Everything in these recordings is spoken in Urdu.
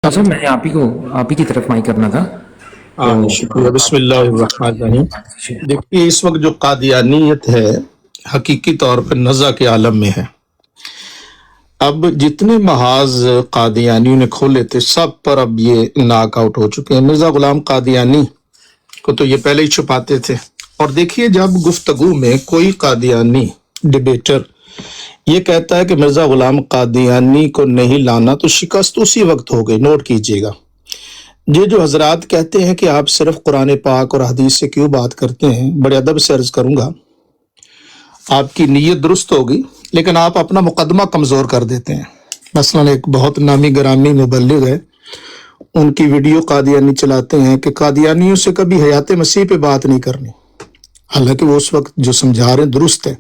صاحب میں نے آپ ہی کی طرف مائک کرنا تھا تو ہاں شکریہ، بسم اللہ الرحمن الرحیم۔ دیکھیے، اس وقت جو قادیانیت ہے حقیقی طور پر نزع کے عالم میں ہے۔ اب جتنے محاذ قادیانیوں نے کھولے تھے سب پر اب یہ ناک آؤٹ ہو چکے ہیں۔ مرزا غلام قادیانی کو تو یہ پہلے ہی چھپاتے تھے، اور دیکھیے جب گفتگو میں کوئی قادیانی ڈیبیٹر یہ کہتا ہے کہ مرزا غلام قادیانی کو نہیں لانا تو شکست اسی وقت ہو گئی۔ نوٹ کیجئے گا، یہ جو حضرات کہتے ہیں کہ آپ صرف قرآن پاک اور حدیث سے کیوں بات کرتے ہیں، بڑے ادب سے عرض کروں گا، آپ کی نیت درست ہوگی لیکن آپ اپنا مقدمہ کمزور کر دیتے ہیں۔ مثلا ایک بہت نامی گرامی مبلغ ہے، ان کی ویڈیو قادیانی چلاتے ہیں کہ قادیانیوں سے کبھی حیات مسیح پہ بات نہیں کرنی، حالانکہ وہ اس وقت جو سمجھا رہے ہیں درست ہے،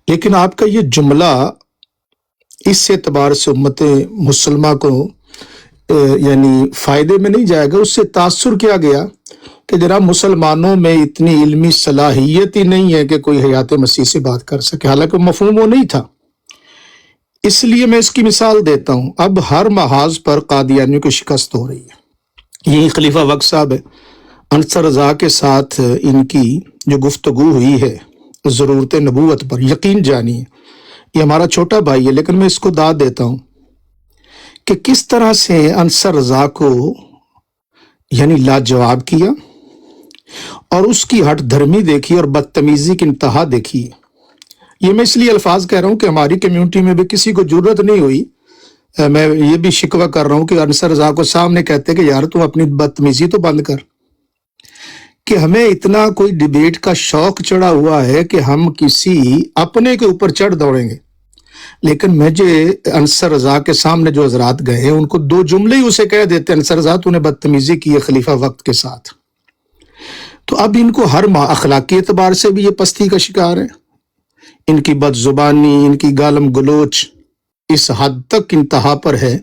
لیکن آپ کا یہ جملہ اس اعتبار سے امت مسلمہ کو یعنی فائدے میں نہیں جائے گا۔ اس سے تاثر کیا گیا کہ جناب مسلمانوں میں اتنی علمی صلاحیت ہی نہیں ہے کہ کوئی حیات مسیح سے بات کر سکے، حالانکہ مفہوم وہ نہیں تھا۔ اس لیے میں اس کی مثال دیتا ہوں، اب ہر محاذ پر قادیانیوں کی شکست ہو رہی ہے۔ یہی خلیفہ وقت صاحب ہے، انصر رضا کے ساتھ ان کی جو گفتگو ہوئی ہے ضرورت نبوت پر، یقین جانیے یہ ہمارا چھوٹا بھائی ہے لیکن میں اس کو داد دیتا ہوں کہ کس طرح سے انصر رضا کو یعنی لاجواب کیا، اور اس کی ہٹ دھرمی دیکھی اور بدتمیزی کی انتہا دیکھی۔ یہ میں اس لیے الفاظ کہہ رہا ہوں کہ ہماری کمیونٹی میں بھی کسی کو جرت نہیں ہوئی، میں یہ بھی شکوہ کر رہا ہوں کہ انصر رضا کو سامنے کہتے کہ یار تم اپنی بدتمیزی تو بند کر، کہ ہمیں اتنا کوئی ڈیبیٹ کا شوق چڑھا ہوا ہے کہ ہم کسی اپنے کے اوپر چڑھ دوڑیں گے۔ لیکن مجھے انصر رضا کے سامنے جو حضرات گئے ہیں ان کو دو جملے ہی اسے کہہ دیتے، انصر رضا تو نے بدتمیزی کی ہے خلیفہ وقت کے ساتھ۔ تو اب ان کو ہر اخلاقی اعتبار سے بھی یہ پستی کا شکار ہے، ان کی بد زبانی، ان کی گالم گلوچ اس حد تک انتہا پر ہے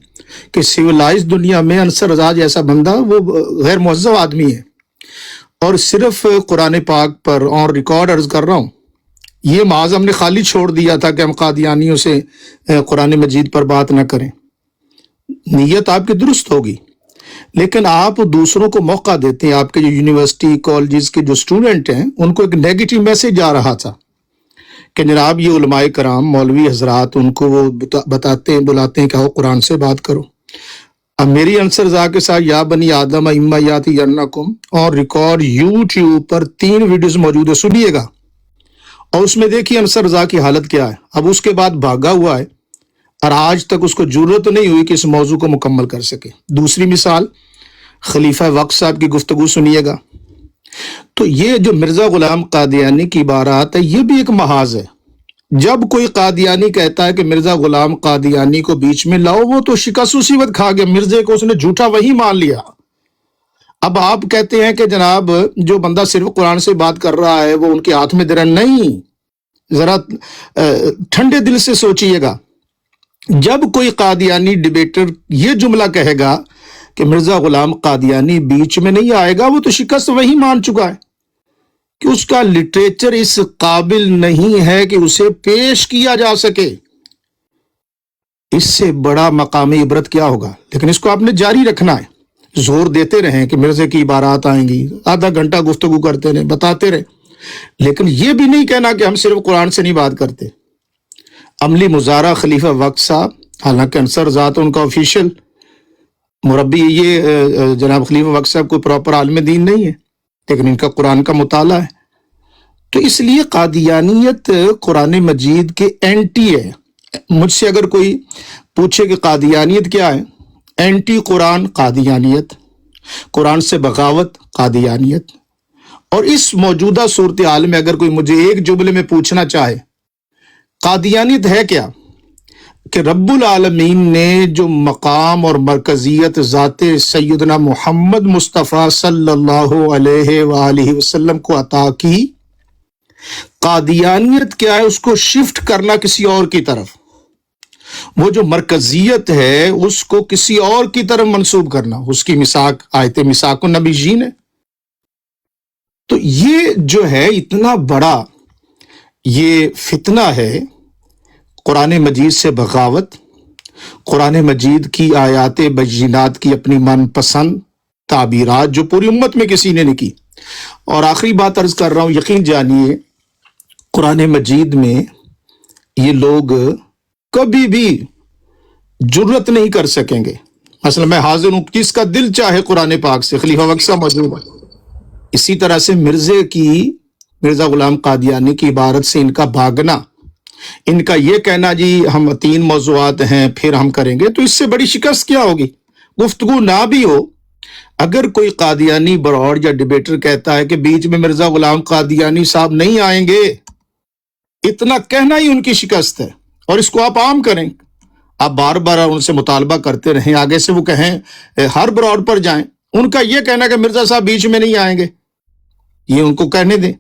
کہ سیولائز دنیا میں انصر رضا جیسا بندہ وہ غیر مہذب آدمی ہے۔ اور صرف قرآن پاک پر اور ریکارڈ عرض کر رہا ہوں، یہ معاذ ہم نے خالی چھوڑ دیا تھا کہ ہم قادیانیوں سے قرآن مجید پر بات نہ کریں، نیت آپ کی درست ہوگی، لیکن آپ دوسروں کو موقع دیتے ہیں۔ آپ کے جو یونیورسٹی کالجز کے جو اسٹوڈنٹ ہیں ان کو ایک نیگیٹو میسج جا رہا تھا کہ جناب یہ علماء کرام مولوی حضرات ان کو وہ بتاتے ہیں بلاتے ہیں کہ آؤ قرآن سے بات کرو۔ اب میری انصر رضا کے ساتھ یا بنی آدم اما یاتی ینکم اور ریکارڈ یوٹیوب پر 3 ویڈیوز موجود ہے، سنیے گا، اور اس میں دیکھیے انصر رضا کی حالت کیا ہے۔ اب اس کے بعد بھاگا ہوا ہے اور آج تک اس کو جرت نہیں ہوئی کہ اس موضوع کو مکمل کر سکے۔ دوسری مثال خلیفہ وقت صاحب کی گفتگو سنیے گا۔ تو یہ جو مرزا غلام قادیانی کی عبارات ہے یہ بھی ایک محاذ ہے۔ جب کوئی قادیانی کہتا ہے کہ مرزا غلام قادیانی کو بیچ میں لاؤ، وہ تو شکست اسی وقت کھا گیا، مرزے کو اس نے جھوٹا وہی مان لیا۔ اب آپ کہتے ہیں کہ جناب جو بندہ صرف قرآن سے بات کر رہا ہے وہ ان کے ہاتھ میں درن نہیں، ذرا ٹھنڈے دل سے سوچئے گا۔ جب کوئی قادیانی ڈیبیٹر یہ جملہ کہے گا کہ مرزا غلام قادیانی بیچ میں نہیں آئے گا، وہ تو شکست وہی مان چکا ہے کہ اس کا لٹریچر اس قابل نہیں ہے کہ اسے پیش کیا جا سکے۔ اس سے بڑا مقامی عبرت کیا ہوگا؟ لیکن اس کو آپ نے جاری رکھنا ہے، زور دیتے رہیں کہ مرزے کی عبارات آئیں گی، آدھا گھنٹہ گفتگو کرتے رہیں، بتاتے رہیں، لیکن یہ بھی نہیں کہنا کہ ہم صرف قرآن سے نہیں بات کرتے۔ عملی مظاہرہ خلیفہ وقت صاحب، حالانکہ انصر ذات ان کا آفیشیل مربی یہ جناب خلیفہ وقت صاحب کوئی پراپر عالم دین نہیں ہے، لیکن ان کا قرآن کا مطالعہ ہے۔ تو اس لیے قادیانیت قرآن مجید کے اینٹی ہے۔ مجھ سے اگر کوئی پوچھے کہ قادیانیت کیا ہے، اینٹی قرآن قادیانیت، قرآن سے بغاوت قادیانیت۔ اور اس موجودہ صورتحال میں اگر کوئی مجھے ایک جملے میں پوچھنا چاہے قادیانیت ہے کیا، کہ رب العالمین نے جو مقام اور مرکزیت ذات سیدنا محمد مصطفیٰ صلی اللہ علیہ وآلہ وسلم کو عطا کی، قادیانیت کیا ہے؟ اس کو شفٹ کرنا کسی اور کی طرف، وہ جو مرکزیت ہے اس کو کسی اور کی طرف منسوب کرنا، اس کی مساق آیت مساق النبیین ہے۔ تو یہ جو ہے اتنا بڑا یہ فتنہ ہے قرآن مجید سے بغاوت، قرآن مجید کی آیات بینات کی اپنی من پسند تعبیرات جو پوری امت میں کسی نے نہیں کی. اور آخری بات عرض کر رہا ہوں، یقین جانیے قرآن مجید میں یہ لوگ کبھی بھی جرت نہیں کر سکیں گے. مثلا میں حاضر ہوں، جس کا دل چاہے قرآن پاک سے، خلیفہ وقت صاحب موجود ہے. اسی طرح سے مرزا غلام قادیانی کی عبارت سے ان کا بھاگنا، ان کا یہ کہنا جی ہم 3 موضوعات ہیں پھر ہم کریں گے، تو اس سے بڑی شکست کیا ہوگی؟ گفتگو نہ بھی ہو، اگر کوئی قادیانی براڈ یا ڈیبیٹر کہتا ہے کہ بیچ میں مرزا غلام قادیانی صاحب نہیں آئیں گے، اتنا کہنا ہی ان کی شکست ہے. اور اس کو آپ عام کریں، آپ بار بار ان سے مطالبہ کرتے رہیں، آگے سے وہ کہیں ہر براڈ پر جائیں. ان کا یہ کہنا کہ مرزا صاحب بیچ میں نہیں آئیں گے، یہ ان کو کہنے دیں.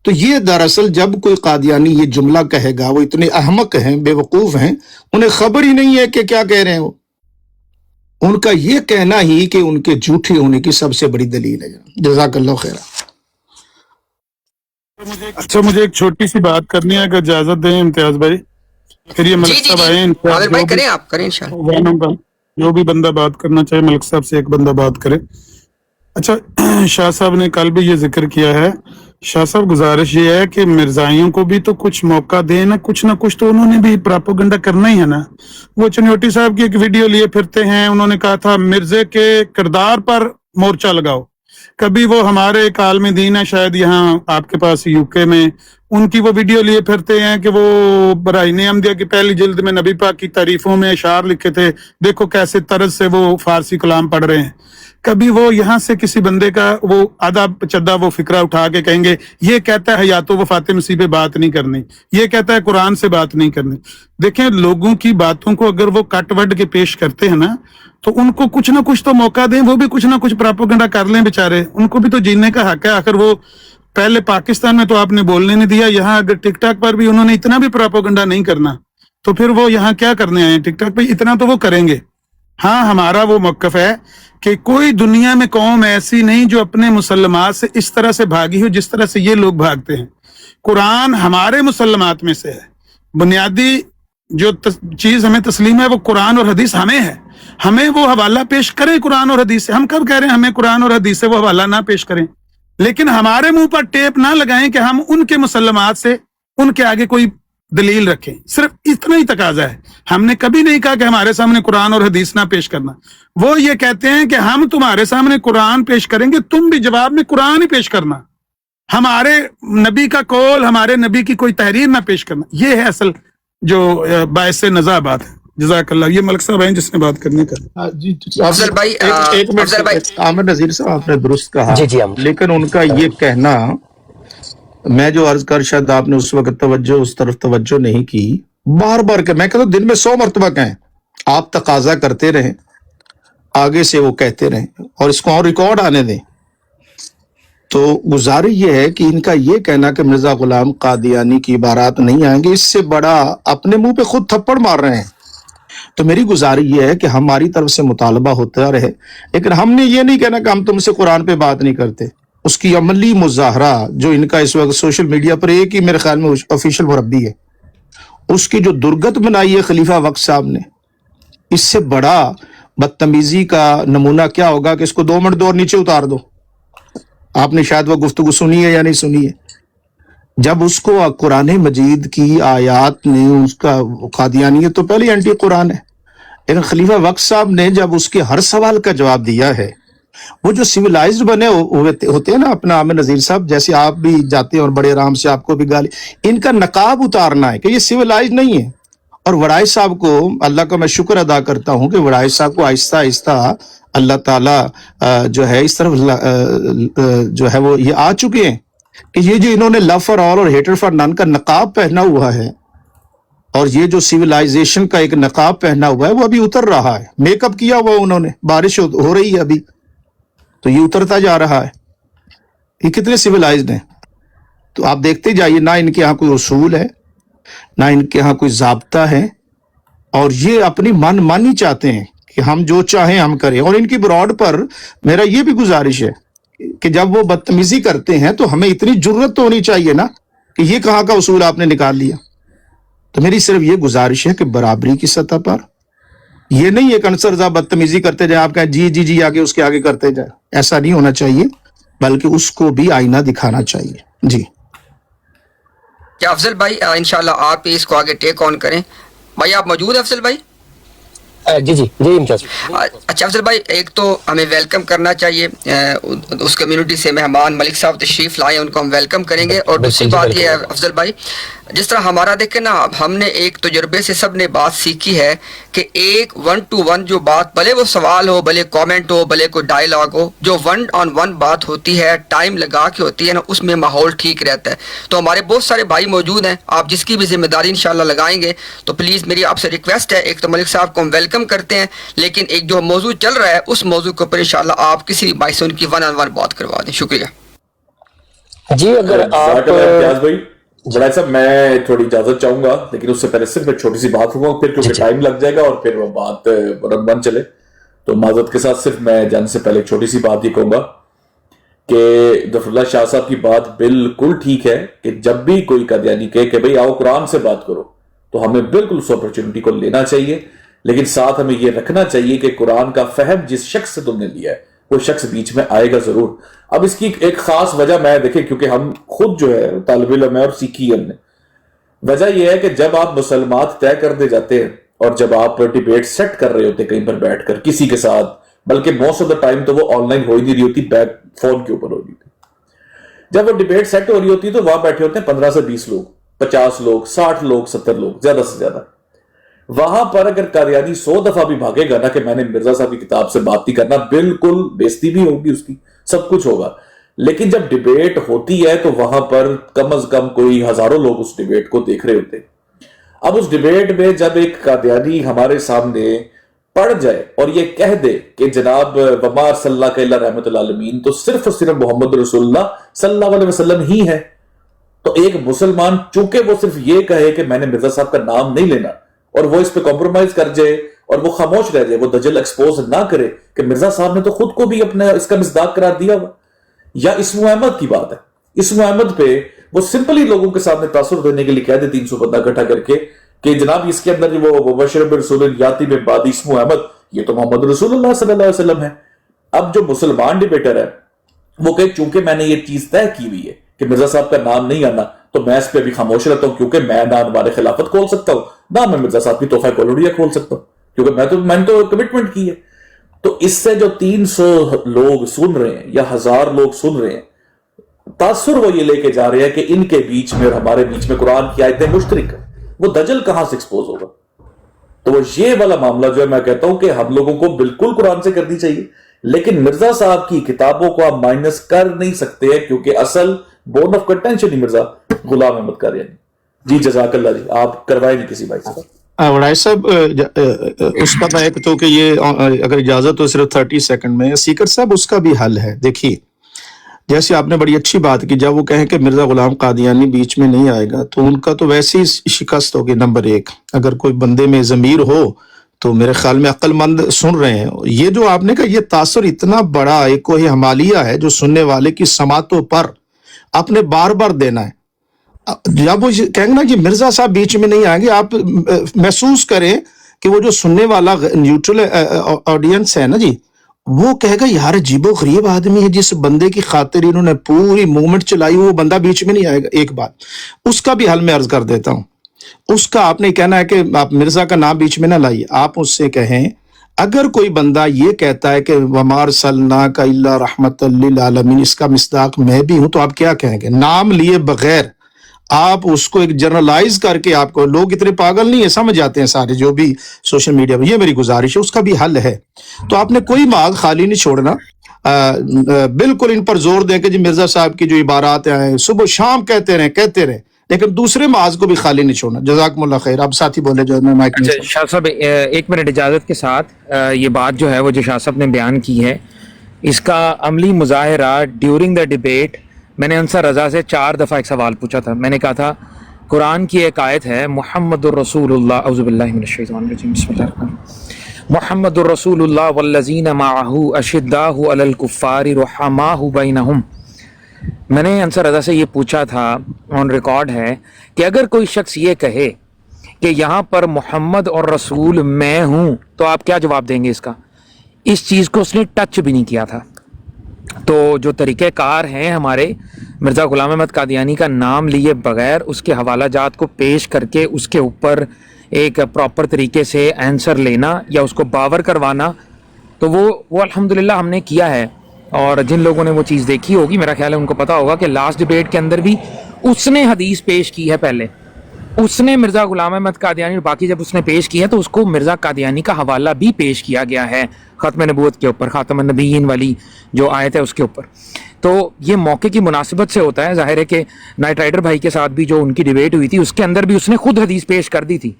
تو یہ دراصل جب کوئی قادیانی یہ جملہ کہے گا، وہ اتنے احمق ہیں، بے وقوف ہیں، انہیں خبر ہی نہیں ہے کہ کیا کہہ رہے ہیں وہ. ان کا یہ کہنا ہی کہ ان کے جھوٹے ہونے کی سب سے بڑی دلیل ہے. جزاک اللہ خیر. اچھا، مجھے ایک چھوٹی سی بات کرنی ہے، اگر اجازت دیں امتیاز بھائی. پھر یہ ملک صاحب آئے، عادل بھائی کریں، آپ کریں انشاءاللہ. جو بھی بندہ بات کرنا چاہے ملک صاحب سے ایک بندہ بات کرے. اچھا، شاہ صاحب نے کل بھی یہ ذکر کیا ہے. شاہ صاحب گزارش یہ ہے کہ مرزائیوں کو بھی تو کچھ موقع دیں نا، کچھ تو انہوں نے بھی پراپوگنڈا کرنا ہی ہے نا. وہ چنوٹی صاحب کی ایک ویڈیو لیے پھرتے ہیں، انہوں نے کہا تھا مرزے کے کردار پر مورچہ لگاؤ. کبھی وہ ہمارے ایک عالم دین ہے شاید یہاں آپ کے پاس یو کے میں، ان کی وہ ویڈیو لیے پھرتے ہیں کہ وہ براہین احمدیہ کی پہلی جلد میں نبی پاک کی تعریفوں میں اشعار لکھے تھے، دیکھو کیسے طرز سے وہ فارسی کلام پڑھ رہے ہیں. کبھی وہ یہاں سے کسی بندے کا وہ آدھا چدہ وہ فکرہ اٹھا کے کہیں گے یہ کہتا ہے حیات و وفات مسیح پہ بات نہیں کرنی، یہ کہتا ہے قرآن سے بات نہیں کرنی. دیکھیں، لوگوں کی باتوں کو اگر وہ کٹ وڈ کے پیش کرتے ہیں نا، تو ان کو کچھ نہ کچھ تو موقع دیں، وہ بھی کچھ نہ کچھ پراپوگنڈا کر لیں بیچارے. ان کو بھی تو جینے کا حق ہے. آخر وہ پہلے پاکستان میں تو آپ نے بولنے نہیں دیا، یہاں اگر ٹک ٹاک پر بھی انہوں نے اتنا بھی پراپوگنڈا نہیں کرنا، تو پھر وہ یہاں کیا کرنے آئے ہیں؟ ٹک ٹاک پہ اتنا تو وہ کریں گے. ہاں، ہمارا وہ موقف ہے کہ کوئی دنیا میں قوم ایسی نہیں جو اپنے مسلمات سے اس طرح سے بھاگی ہو جس طرح سے یہ لوگ بھاگتے ہیں. قرآن ہمارے مسلمات میں سے ہے، بنیادی جو چیز ہمیں تسلیم ہے وہ قرآن اور حدیث ہمیں ہے. ہمیں وہ حوالہ پیش کریں قرآن اور حدیث سے. ہم کب کہہ رہے ہیں ہمیں قرآن اور حدیث سے وہ حوالہ نہ پیش کریں، لیکن ہمارے منہ پر ٹیپ نہ لگائیں کہ ہم ان کے مسلمات سے ان کے آگے کوئی دلیل رکھیں. صرف اتنا ہی تقاضا ہے. ہم نے کبھی نہیں کہا کہ ہمارے سامنے قرآن اور حدیث نہ پیش کرنا. وہ یہ کہتے ہیں کہ ہم تمہارے سامنے قرآن پیش کریں گے، تم بھی جواب میں قرآن ہی پیش کرنا، ہمارے نبی کا قول، ہمارے نبی کی کوئی تحریر نہ پیش کرنا. یہ ہے اصل جو باعث نزاع بات ہے. جزاک اللہ. یہ ملک صاحب ہیں جس نے بات کرنے کا. جی افضل بھائی، ایک افضل بھائی، منٹ. عامر نذیر صاحب آپ نے درست کہا، جی لیکن ان کا یہ کہنا، میں جو عرض کر شاید آپ نے اس وقت توجہ اس طرف توجہ نہیں کی، بار بار کہ میں کہتا ہوں دن میں 100 مرتبہ کہیں، آپ تقاضا کرتے رہیں، آگے سے وہ کہتے رہیں اور اس کو اور ریکارڈ آنے دیں. تو گزارش یہ ہے کہ ان کا یہ کہنا کہ مرزا غلام قادیانی کی عبارات نہیں آئیں گے، اس سے بڑا اپنے منہ پہ خود تھپڑ مار رہے ہیں. تو میری گزارش یہ ہے کہ ہماری طرف سے مطالبہ ہوتا رہے، لیکن ہم نے یہ نہیں کہنا کہ ہم تم سے قرآن پہ بات نہیں کرتے. اس کی عملی مظاہرہ جو ان کا اس وقت سوشل میڈیا پر ایک ہی میرے خیال میں آفیشیل مربی ہے، اس کی جو درگت بنائی ہے خلیفہ وقت صاحب نے، اس سے بڑا بدتمیزی کا نمونہ کیا ہوگا کہ اس کو 2 منٹ دور نیچے اتار دو. آپ نے شاید وہ گفتگو سنی ہے یا نہیں سنی ہے، جب اس کو قرآن مجید کی آیات نے اس کا قادیانیت تو پہلے اینٹی قرآن ہے، لیکن خلیفہ وقت صاحب نے جب اس کے ہر سوال کا جواب دیا ہے، وہ جو سویلائزڈ بنے ہوتے ہیں نا اپنا عامر نذیر صاحب، جیسے آپ بھی جاتے ہیں اور بڑے آرام سے آپ کو بھی گالی، ان کا نقاب اتارنا ہے کہ یہ سویلائزڈ نہیں ہے. اور وڑائچ صاحب کو اللہ کا میں شکر ادا کرتا ہوں کہ وڑائچ صاحب کو آہستہ آہستہ اللہ تعالیٰ جو ہے اس طرف جو ہے وہ یہ آ چکے ہیں کہ یہ جو انہوں نے لو فار آل اور ہیٹر فار نن کا نقاب پہنا ہوا ہے، اور یہ جو سویلائزیشن کا ایک نقاب پہنا ہوا ہے، وہ ابھی اتر رہا ہے. میک اپ کیا ہوا انہوں نے، بارش ہو رہی ہے ابھی تو یہ اترتا جا رہا ہے. یہ کتنے سویلائزڈ ہیں. تو آپ دیکھتے جائیے، نہ ان کے یہاں کوئی اصول ہے، نہ ان کے یہاں کوئی ضابطہ ہے، اور یہ اپنی من مانی چاہتے ہیں کہ ہم جو چاہیں ہم کریں. اور ان کی براڈ پر میرا یہ بھی گزارش ہے کہ جب وہ بدتمیزی کرتے ہیں تو ہمیں اتنی جرت تو ہونی چاہیے نا کہ یہ کہاں کا اصول آپ نے نکال لیا. تو میری صرف یہ گزارش ہے کہ برابری کی سطح پر یہ نہیں ایک انصر زا بدتمیزی کرتے جائیں، آپ کہیں جی جی جی آگے اس کے آگے کرتے جائیں، ایسا نہیں ہونا چاہیے، بلکہ اس کو بھی آئینہ دکھانا چاہیے. جی کیا افضل بھائی انشاءاللہ آپ اس کو آگے ٹیک آن کریں. بھائی آپ موجود ہیں افضل بھائی؟ جی جی جی امتیاز. اچھا افضل بھائی، ایک تو ہمیں ویلکم کرنا چاہیے، اس کمیونٹی سے مہمان ملک صاحب تشریف لائے، ان کو ہم ویلکم کریں گے. اور دوسری بات یہ ہے افضل بھائی، جس طرح ہمارا دیکھیں نا، اب ہم نے ایک تجربے سے سب نے بات سیکھی ہے کہ ایک 1 to 1 جو بات، بھلے وہ سوال ہو، بھلے کامنٹ ہو، بھلے کوئی ڈائلاگ ہو، جو 1 on 1 بات ہوتی ہے، ٹائم لگا کے ہوتی ہے نا، اس میں ماحول ٹھیک رہتا ہے. تو ہمارے بہت سارے بھائی موجود ہیں، آپ جس کی بھی ذمہ داری انشاءاللہ لگائیں گے تو پلیز میری آپ سے ریکویسٹ ہے، ایک تو ملک صاحب کو ہم ویلکم کرتے ہیں، لیکن ایک جو موضوع چل رہا ہے اس موضوع کے اوپر انشاءاللہ آپ کسی بھی بھائی سے ان کی 1 on 1 بات کروا دیں. شکریہ. جی اگر آپ امتیاز بھائی، جناب صاحب میں تھوڑی اجازت چاہوں گا، لیکن اس سے پہلے صرف ایک چھوٹی سی بات کروں گا، پھر کیونکہ ٹائم لگ جائے گا اور پھر وہ بات بن چلے. تو معذرت کے ساتھ صرف میں جانے سے پہلے ایک چھوٹی سی بات یہ کہوں گا کہ ظفر اللہ شاہ صاحب کی بات بالکل ٹھیک ہے کہ جب بھی کوئی قادیانی کہے کہ بھئی آؤ قرآن سے بات کرو، تو ہمیں بالکل اس اپرچونٹی کو لینا چاہیے، لیکن ساتھ ہمیں یہ رکھنا چاہیے کہ قرآن کا فہم جس شخص سے تم نے لیا ہے وہ شخص بیچ میں آئے گا ضرور. اب اس کی ایک خاص وجہ میں دیکھیں، کیونکہ ہم خود جو ہے طالب علم ہے اور سیکھی ہم نے، وجہ یہ ہے کہ جب آپ مسلمات طے کر دے جاتے ہیں اور جب آپ ڈیبیٹ سیٹ کر رہے ہوتے کہیں پر بیٹھ کر کسی کے ساتھ، بلکہ موسٹ آف دا ٹائم تو وہ آن لائن ہو ہی نہیں رہی ہوتی، بیک فون کے اوپر ہو رہی ہوتی. جب وہ ڈیبیٹ سیٹ ہو رہی ہوتی تو وہاں بیٹھے ہوتے ہیں 15 سے 20 لوگ، 50 لوگ، 60 لوگ، 70 لوگ، زیادہ سے زیادہ. وہاں پر اگر قادیانی 100 دفعہ بھی بھاگے گا نا کہ میں نے مرزا صاحب کی کتاب سے بات نہیں کرنا، بالکل بےزتی بھی ہوگی اس کی، سب کچھ ہوگا. لیکن جب ڈیبیٹ ہوتی ہے تو وہاں پر کم از کم کوئی ہزاروں لوگ اس ڈیبیٹ کو دیکھ رہے ہوتے. اب اس ڈیبیٹ میں جب ایک قادیانی ہمارے سامنے پڑھ جائے اور یہ کہہ دے کہ جناب وما ارسلناک الا رحمۃ للعالمین، تو صرف اور صرف محمد رسول اللہ صلی اللہ علیہ وسلم ہی ہے، تو ایک مسلمان چونکہ وہ صرف یہ کہے کہ میں نے مرزا صاحب کا نام نہیں لینا اور وہ اس پہ کمپرومائز کر جائے اور وہ خاموش رہ جائے، وہ دجل ایکسپوز نہ کرے کہ مرزا صاحب نے تو خود کو بھی اپنا اس کا مصداق قرار دیا ہوا. یا اسم احمد کی بات ہے، اسم احمد پہ وہ سمپلی لوگوں کے سامنے تاثر دینے کے لیے کہہ دے 300 بندہ اکٹھا کر کے کہ جناب اس کے اندر وہ مبشر برسول یاتی میں بعد اسم احمد، یہ تو محمد رسول اللہ صلی اللہ علیہ وسلم ہے. اب جو مسلمان ڈیبیٹر ہے وہ کہ چونکہ میں نے یہ چیز طے کی ہوئی ہے کہ مرزا صاحب کا نام نہیں آنا، تو میں اس پہ بھی خاموش رہتا ہوں، کیونکہ میں نہ ہمارے خلافت کھول سکتا ہوں، نہ میں مرزا صاحب کی تحفہ کولوڈیا کھول سکتا ہوں، کیونکہ میں نے تو کمٹمنٹ کی ہے. تو اس سے جو 300 لوگ سن رہے ہیں یا 1000 لوگ سن رہے ہیں، تاثر وہ یہ لے کے جا رہے ہیں کہ ان کے بیچ میں اور ہمارے بیچ میں قرآن کی آیتیں مشترک ہیں، وہ دجل کہاں سے ایکسپوز ہوگا؟ تو وہ یہ والا معاملہ جو ہے میں کہتا ہوں کہ ہم لوگوں کو بالکل قرآن سے کرنی چاہیے، لیکن مرزا صاحب کی کتابوں کو آپ مائنس کر نہیں سکتے ہیں، کیونکہ اصل بون آف کنٹینشن ہی مرزا غلام احمد قادیانی. جی جزاک اللہ جی، آپ کروائیں گے کسی بھائی سے. وڑائی صاحب اس کا میں ایک تو کہ یہ اگر اجازت ہو صرف 30 سیکنڈ میں، سیکر صاحب اس کا بھی حل ہے. دیکھیے جیسے آپ نے بڑی اچھی بات کی، جب وہ کہیں کہ مرزا غلام قادیانی بیچ میں نہیں آئے گا تو ان کا تو ویسے ہی شکست ہوگی. نمبر 1، اگر کوئی بندے میں ضمیر ہو تو میرے خیال میں عقل مند سن رہے ہیں. یہ جو آپ نے کہا یہ تاثر اتنا بڑا ایک کوئی ہمالیہ ہے جو سننے والے کی سماعتوں پر آپ نے بار بار دینا ہے. جب وہ کہیں گے نا کہ مرزا صاحب بیچ میں نہیں آئیں گے، آپ محسوس کریں کہ وہ جو سننے والا نیوٹرل آڈینس ہے نا جی، وہ کہے گا یار عجیب و غریب آدمی ہے، جس بندے کی خاطر انہوں نے پوری موومنٹ چلائی، وہ بندہ بیچ میں نہیں آئے گا. ایک بات اس کا بھی حل میں عرض کر دیتا ہوں. اس کا آپ نے کہنا ہے کہ آپ مرزا کا نام بیچ میں نہ لائیے. آپ اس سے کہیں اگر کوئی بندہ یہ کہتا ہے کہ وما ارسلناک الا رحمۃ للعالمین، اس کا مصداق میں بھی ہوں، تو آپ کیا کہیں گے؟ نام لیے بغیر آپ اس کو ایک جنرلائز کر کے، آپ کو لوگ اتنے پاگل نہیں ہے، سمجھ جاتے ہیں سارے جو بھی سوشل میڈیا میں. یہ میری گزارش ہے، اس کا بھی حل ہے. تو آپ نے کوئی ماغ خالی نہیں چھوڑنا، بالکل ان پر زور دیں کہ جی مرزا صاحب کی جو عبارات ہیں صبح شام کہتے رہیں، لیکن دوسرے معاذ کو بھی خالی نہیں چھوڑنا. جزاکم اللہ خیر. اب ساتھی بولے جو میں مائک میں. شاہ صاحب 1 منٹ اجازت کے ساتھ، یہ بات جو ہے وہ جو شاہ صاحب نے بیان کی ہے، اس کا عملی مظاہرہ ڈیورنگ دا ڈیبیٹ میں نے انصر رضا سے 4 دفعہ ایک سوال پوچھا تھا. میں نے کہا تھا قرآن کی ایک آیت ہے محمد الرسول اللہ، اعوذ باللہ من الشیطان الرجیم، بسم اللہ الرحمن الرحیم، محمد الرسول اللہ والذین معہ اشداء علی الکفار رحماء بینہم. میں نے انصر رضا سے یہ پوچھا تھا، آن ریکارڈ ہے، کہ اگر کوئی شخص یہ کہے کہ یہاں پر محمد اور رسول میں ہوں، تو آپ کیا جواب دیں گے اس کا؟ اس چیز کو اس نے ٹچ بھی نہیں کیا تھا. تو جو طریقہ کار ہیں ہمارے مرزا غلام احمد قادیانی کا نام لیے بغیر اس کے حوالہ جات کو پیش کر کے اس کے اوپر ایک پراپر طریقے سے آنسر لینا یا اس کو باور کروانا، تو وہ الحمدللہ ہم نے کیا ہے. اور جن لوگوں نے وہ چیز دیکھی ہوگی میرا خیال ہے ان کو پتا ہوگا کہ لاسٹ ڈیبیٹ کے اندر بھی اس نے حدیث پیش کی ہے. پہلے اس نے مرزا غلام احمد قادیانی اور باقی جب اس نے پیش کی ہے تو اس کو مرزا قادیانی کا حوالہ بھی پیش کیا گیا ہے ختم نبوت کے اوپر، خاتم النبیین والی جو آیت ہے اس کے اوپر. تو یہ موقع کی مناسبت سے ہوتا ہے. ظاہر ہے کہ نائٹ رائڈر بھائی کے ساتھ بھی جو ان کی ڈیبیٹ ہوئی تھی اس کے اندر بھی اس نے خود حدیث پیش کر دی تھی.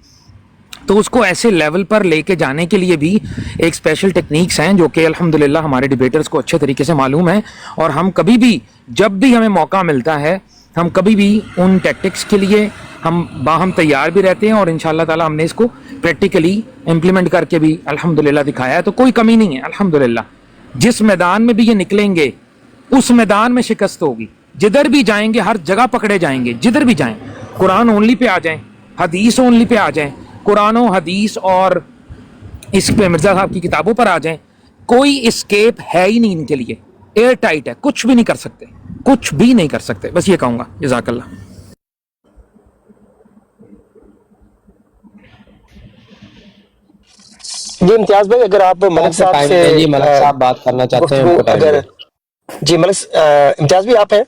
تو اس کو ایسے لیول پر لے کے جانے کے لیے بھی ایک اسپیشل ٹیکنیکس ہیں جو کہ الحمدللہ ہمارے ڈیبیٹرز کو اچھے طریقے سے معلوم ہے. اور ہم کبھی بھی جب بھی ہمیں موقع ملتا ہے ہم کبھی بھی ان ٹیکٹکس کے لیے ہم باہم تیار بھی رہتے ہیں، اور انشاءاللہ تعالی ہم نے اس کو پریکٹیکلی امپلیمنٹ کر کے بھی الحمدللہ دکھایا ہے. تو کوئی کمی نہیں ہے الحمدللہ. جس میدان میں بھی یہ نکلیں گے اس میدان میں شکست ہوگی. جدھر بھی جائیں گے ہر جگہ پکڑے جائیں گے. جدھر بھی جائیں قرآن اونلی پہ آ جائیں، حدیث اونلی پہ آ جائیں، قرآن و حدیث اور اس پہ مرزا صاحب کی کتابوں پر آ جائیں، کوئی اسکیپ ہے ہی نہیں ان کے لیے. ایئر ٹائٹ ہے، کچھ بھی نہیں کر سکتے، کچھ بھی نہیں کر سکتے. بس یہ کہوں گا. جزاک اللہ. جی امتیاز بھائی اگر آپ ملک صاحب سے ملک صاحب بات کرنا چاہتے ہیں اگر جی ملک امتیاز بھی آپ ہیں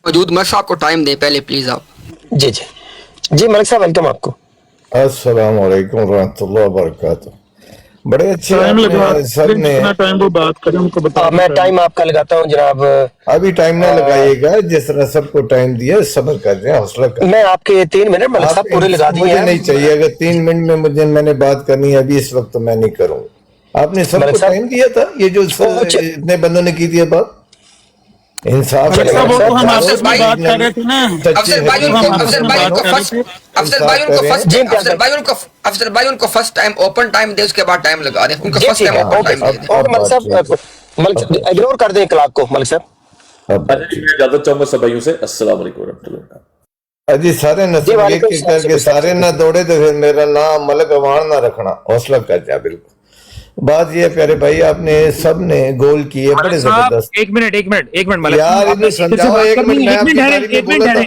موجود؟ ملک صاحب کو ٹائم دیں پہلے پلیز آپ. جی جی جی ملک صاحب ویلکم آپ کو. السلام علیکم ورحمۃ اللہ وبرکاتہ. بڑے اچھے ٹائم لگا سب نے جتنا ٹائم وہ بات کریں ان کو بتا. میں ٹائم آپ کا لگاتا ہوں جناب. ابھی ٹائم نہ لگائیے گا، جس طرح سب کو ٹائم دیا صبر کر رہے ہیں، حوصلہ کر. میں آپ کے 3 منٹ ملک صاحب پورے لگا دیے مجھے ہیں. نہیں چاہیے. اگر 3 منٹ میں نے بات کرنی ہے ابھی اس وقت تو میں نہیں کروں. آپ نے سب کو ٹائم دیا تھا. یہ جو اتنے بندوں نے کی دیا بات انصاف افضل بھائی ان کو فرسٹ ٹائم اوپن ٹائم دے، اس کے بعد ٹائم لگا دیں. ان کو فرسٹ ٹائم اوپن ٹائم دے دیں. اور ملک صاحب اگنور کر دیں کلاک کو. ملک صاحب اجازت چاہوں گا سب بھائیوں سے. السلام علیکم ورحمۃ اللہ وبرکاتہ. جی سارے نصب ایک ایک کر کے سارے نہ دوڑے تو پھر میرا نام ملک اوان نہ رکھنا. حوصلہ کر جا. بالکل بات یہ ہے پیارے بھائی، آپ نے سب نے گول کیے بڑے زبردست. ایک منٹ ملک یار انہیں سمجھاؤ. ایک منٹ میں آپ کی باری میں بولا تھا.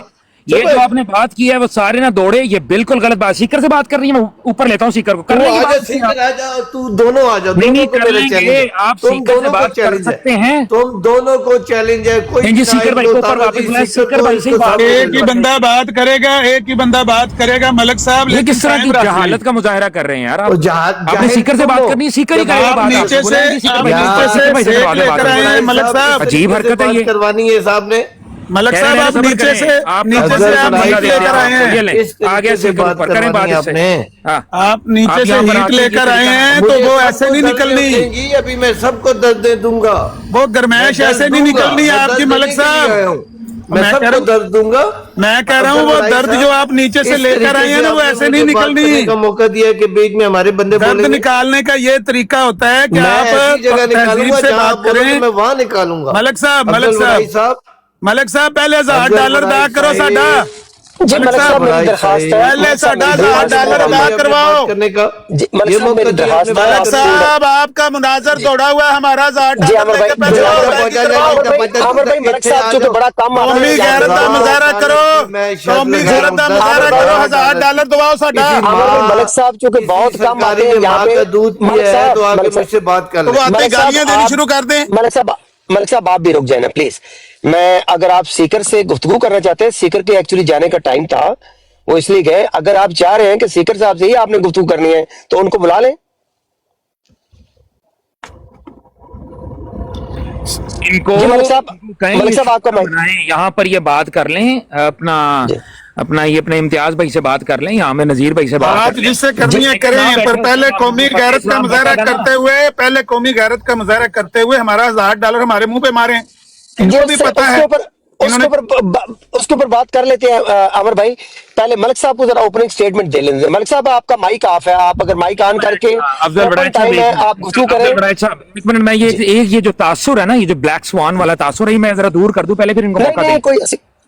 یہ جو آپ نے بات کی ہے وہ سارے نہ دوڑے، یہ بالکل غلط بات. سیکر سے بات کر رہی ہے، میں اوپر لیتا ہوں سیکر کو. کرنے کی بات سیکر آ جاؤ. تو دونوں آ جاؤ. نہیں کر لیں گے. آپ سیکر سے بات کر سکتے ہیں. تم دونوں کو چیلنج ہے. کوئی جی سیکر بھائی کو اوپر واپس بلائیں. سیکر بھائی سے بات. ایک ہی بندہ بات کرے گا، ایک ہی بندہ بات کرے گا. ملک صاحب یہ کس طرح کی جہالت کا مظاہرہ کر رہے ہیں یار آپ؟ آپ نے سیکر سے بات کرنی ہے، سیکر ہی کرے گا بات. نیچے سے لے کر آئے ہیں ملک صاحب. عجیب حرکت ہے یہ. کروانی ہے صاحب نے. ملک صاحب آپ نیچے سے آپ ہیٹ لے کر آئے ہیں. آگے سے بات کریں بات آپ نے. آپ نیچے سے ہیٹ لے کر آئے ہیں تو وہ ایسے نہیں نکلنی. ابھی میں سب کو درد دے دوں گا. وہ گرمائش ایسے نہیں نکلنی آپ کی ملک صاحب. میں سب کو درد دوں گا. میں کہہ رہا ہوں وہ درد جو آپ نیچے سے لے کر آئے ہیں نا وہ ایسے نہیں نکلنی. کا موقع دیا کہ بیچ میں ہمارے بندے درد نکالنے کا یہ طریقہ ہوتا ہے کہ آپ تہذیب سے بات کریں. میں وہاں نکالوں گا. ملک صاحب پہلے $1000 ادا کرو ساڈا. جی ملک صاحب میری درخواست ہے پہلے ساڈا $1000 ادا کرواؤ. ملک صاحب آپ کا مناظر دوڑا ہوا ہے ہمارا $1000 ملک صاحب چونکہ بڑا کم قومی غیرت کا مظاہرہ کرو. قومی غیرت کا مظاہرہ کرو. $1000 دواؤ ساڈا. ملک صاحب چونکہ بہت کم آتے ہیں یہاں پہ. دودھ پیا ہے تو آگے مجھ سے بات کر لیں. وہ آتے گالیاں دینی شروع کر دیں. ملک صاحب آپ بھی رک جائیں نا پلیز. میں اگر آپ سیکر سے گفتگو کرنا چاہتے ہیں، سیکر کے ایکچولی جانے کا ٹائم تھا وہ اس لیے گئے. اگر آپ چاہ رہے ہیں کہ سیکر صاحب سے ہی آپ نے گفتگو کرنی ہے تو ان کو بلا لیں. ان کو ملک صاحب آپ کا یہاں پر یہ بات کر لیں. اپنا یہ اپنے امتیاز بھائی سے بات کر لیں. یہاں میں نذیر بھائی سے بات جس سے کرنی ہے کریں. پر پہلے قومی غیرت کا مظاہرہ کرتے ہوئے ہمارا $1000 ہمارے منہ پہ مارے. ان کو بھی پتا ہے. اس کے اوپر بات کر لیتے ہیں عمر بھائی. پہلے ملک صاحب کو ذرا اوپننگ سٹیٹمنٹ دے لیں. ملک صاحب آپ کا مائک آف ہے. آپ اگر مائک آن کر کے آپ گفتگو کریں. ایک منٹ میں یہ جو تاثر ہے نا، یہ جو بلیک سوان والا تاثر ہے، میں ذرا دور کر دوں پہلے پھر ان کو موقع دیں.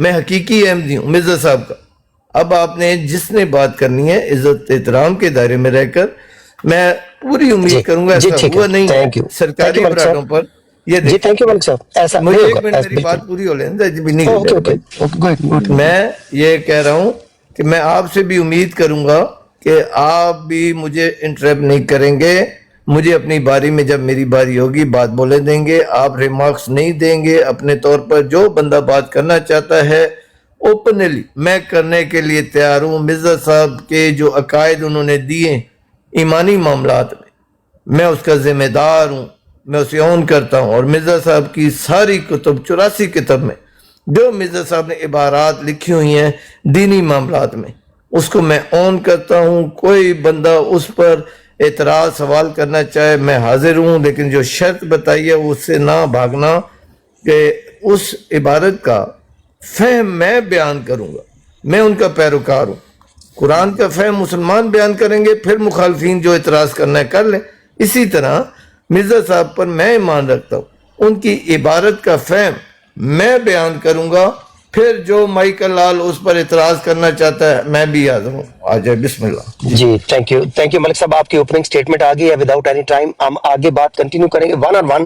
میں حقیقی احمدی ہوں مرزا صاحب کا. اب آپ نے جس نے بات کرنی ہے عزت احترام کے دائرے میں رہ کر، میں پوری امید کروں گا ایسا ہوا نہیں سرکاری براٹوں پر. یہ جی تھینک یو ملک صاحب. ایسا مجھے ایک منٹ میری بات پوری ہو لیں. میں یہ کہہ رہا ہوں کہ میں آپ سے بھی امید کروں گا کہ آپ بھی مجھے انٹرپٹ نہیں کریں گے. مجھے اپنی باری میں جب میری باری ہوگی بات بولے دیں گے. آپ ریمارکس نہیں دیں گے اپنے طور پر. جو بندہ بات کرنا چاہتا ہے اوپنلی میں کرنے کے لیے تیار ہوں. مرزا صاحب کے جو عقائد انہوں نے دیے ایمانی معاملات میں اس کا ذمہ دار ہوں. میں اسے اون کرتا ہوں. اور مرزا صاحب کی ساری کتب 84 کتب میں جو مرزا صاحب نے عبارات لکھی ہوئی ہیں دینی معاملات میں اس کو میں اون کرتا ہوں. کوئی بندہ اس پر اعتراض سوال کرنا چاہے میں حاضر ہوں. لیکن جو شرط بتائی ہے اس سے نہ بھاگنا کہ اس عبارت کا فہم میں بیان کروں گا. میں ان کا پیروکار ہوں. قرآن کا فہم مسلمان بیان کریں گے، پھر مخالفین جو اعتراض کرنا ہے کر لیں. اسی طرح مرزا صاحب پر میں ایمان رکھتا ہوں. ان کی عبارت کا فہم میں بیان کروں گا. پھر جو مائیکل لال اس پر اعتراض کرنا چاہتا ہے میں بھی حاضر ہوں. آ جائے بسم اللہ. جی تھینک یو ملک صاحب. آپ کی اوپننگ سٹیٹمنٹ آ گئی ہے. وداؤٹ اینی ٹائم ہم آگے بات کنٹینیو کریں گے. 1 on 1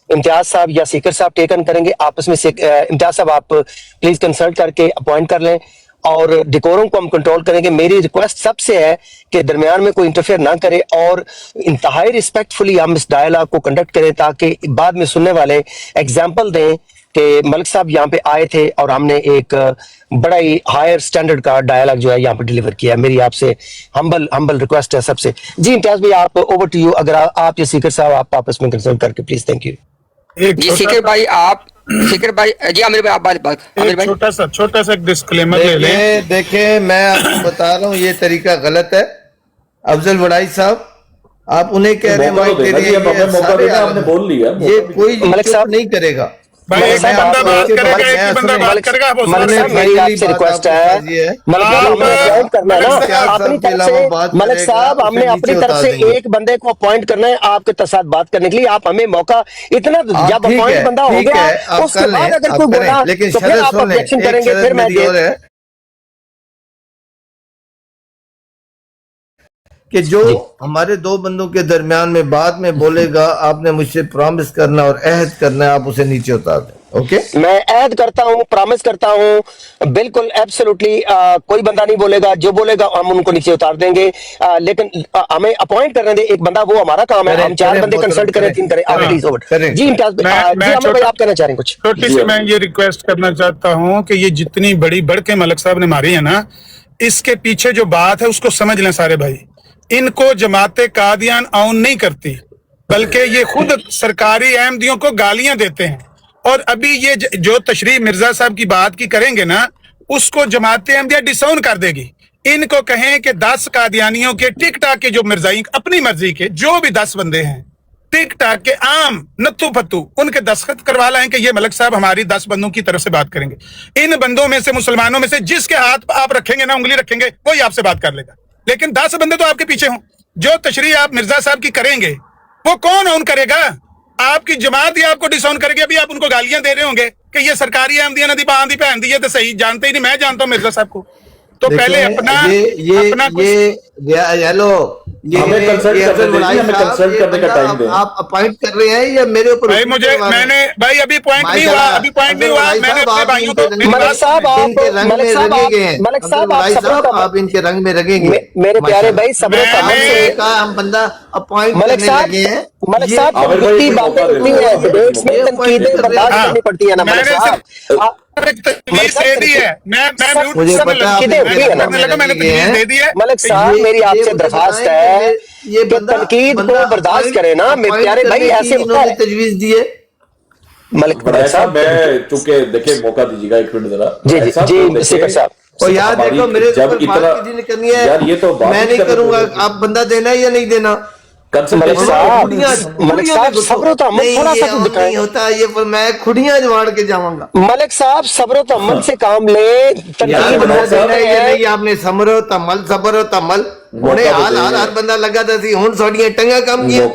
امتیاز صاحب یا سیکر صاحب ٹیکن کریں گے آپس میں. امتیاز صاحب آپ پلیز کنسلٹ کر کے اپوائنٹ کر لیں اور ڈیکورم کو ہم کنٹرول کریں گے. میری ریکویسٹ سب سے ہے کہ درمیان میں کوئی انٹرفیئر نہ کرے اور انتہائی ریسپیکٹفلی ہم اس ڈائلاگ کو کنڈکٹ کریں تاکہ بعد میں سننے والے ایگزامپل دیں کہ ملک صاحب یہاں پہ آئے تھے اور ہم نے ایک بڑا ہی ہائر سٹینڈرڈ کا ڈائلاگ جو ہے یہاں پہ ڈیلیور کیا ہے. میری آپ سے ہمبل ریکویسٹ ہے سب سے. جی امتیاز بھائی آپ اوور ٹو یو. اگر آپ یا سیکر صاحب آپ آپس میں کنسلٹ کر کے پلیز. Thank you. جی سیکر بھائی جی عامر بھائی آپ بات عامر بھائی چھوٹا سا ایک ڈسکلیمر لے لیں. دیکھیں میں آپ کو بتا رہا ہوں یہ طریقہ غلط ہے. افضل وڑائی صاحب آپ انہیں کہہ رہے ہیں بول لیا یہ کوئی نہیں کرے گا. ایک بندہ بات کرے گا ایک بندہ بات کرے گا. میری آپ سے ریکویسٹ ہے ملک صاحب ہم نے اپنی طرف سے ایک بندے کو اپوائنٹ کرنا ہے آپ کے ساتھ بات کرنے کے لیے. آپ ہمیں موقع اتنا جب اپوائنٹ بندہ ہو گیا اس کے بعد اگر کوئی بولا تو پھر آپ آبجیکشن کریں گے. پھر میں کہ جو ہمارے 2 بندوں کے درمیان میں بعد میں بولے گا آپ نے مجھ سے پرامس کرنا اور عہد کرنا ہے آپ اسے نیچے اتار دیں. اوکے میں عہد کرتا ہوں پرامس کرتا ہوں بالکل ایبسولوٹلی کوئی بندہ نہیں بولے گا. جو بولے گا ہم ان کو نیچے اتار دیں گے. لیکن ہمیں اپوائنٹ کرنے دیں ایک بندہ. وہ ہمارا کام ہے. ہم 4 بندے کنسلٹ کریں 3 کریں. جی امتیاز بھائی آپ کہنا چاہ رہے ہیں کچھ چھوٹی سی میں یہ ریکویسٹ کرنا چاہتا ہوں کہ یہ جتنی بڑی بڑھ کے ملک صاحب نے ماری ہے نا اس کے پیچھے جو بات ہے اس کو سمجھ لیں سارے بھائی. ان کو جماعت قادیان اون نہیں کرتی بلکہ یہ خود سرکاری احمدیوں کو گالیاں دیتے ہیں. اور ابھی یہ جو تشریح مرزا صاحب کی بات کی کریں گے نا اس کو جماعت احمدیہ ڈساؤن کر دے گی. ان کو کہیں کہ 10 قادیانیوں کے ٹک ٹاک کے جو مرزائی اپنی مرضی کے جو بھی 10 بندے ہیں ٹک ٹاک کے عام نتو پتو ان کے دستخط کروا لائیں کہ یہ ملک صاحب ہماری 10 بندوں کی طرف سے بات کریں گے. ان بندوں میں سے مسلمانوں میں سے جس کے ہاتھ آپ رکھیں گے نا انگلی رکھیں گے وہی آپ سے بات کر لے گا. لیکن 10 بندے تو آپ کے پیچھے ہوں. جو تشریح آپ مرزا صاحب کی کریں گے وہ کون اون کرے گا؟ آپ کی جماعت ہی آپ کو ڈساؤن کرے گی. ابھی آپ ان کو گالیاں دے رہے ہوں گے کہ یہ سرکاری احمدیہ ندی باندھی پہن دی ہے تو صحیح جانتے ہی نہیں. میں جانتا ہوں مرزا صاحب کو. تو پہلے اپنا آپ اپوائنٹ کر رہے ہیں یا میرے اوپر میں نے بھائی ابھی پوائنٹ نہیں ہوا میں نے اپنے بھائیوں کو آپ ان کے رنگ میں رنگیں گے میرے پیارے بھائی. ہم بندہ اپوائنٹ کرنے لگے ہیں. ملک صاحب پڑتی ہے نا ملک صاحب. ملک صاحب میری آپ سے درخواست ہے کہ تنقید کو برداشت کریں نا میرے پیارے بھائی. ایسے تجویز دیے ملک صاحب میں چونکہ دیکھیں موقع دیجیے گا 1 منٹ ذرا. جی سیکر صاحب اور یاد دیکھو میرے اوپر بات کی کرنی ہے. میں نہیں کروں گا. آپ بندہ دینا یا نہیں دینا؟ ملک صاحب صبر و تحمل تھوڑا سا تو دکھائیں. ہوتا یہ میں کھڑیاں جوڑ کے جاؤں گا. ملک صاحب صبر و تحمل سے کام لیں. نہیں آپ نے صبر و تحمل انہیں ہر بندہ لگا تھا سی ہوں سوڑیاں ٹنگا کام کیا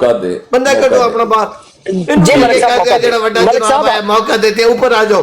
بندہ کٹو اپنا بات. جی ملک صاحب موقع دیتے ہیں اوپر آ جاؤ.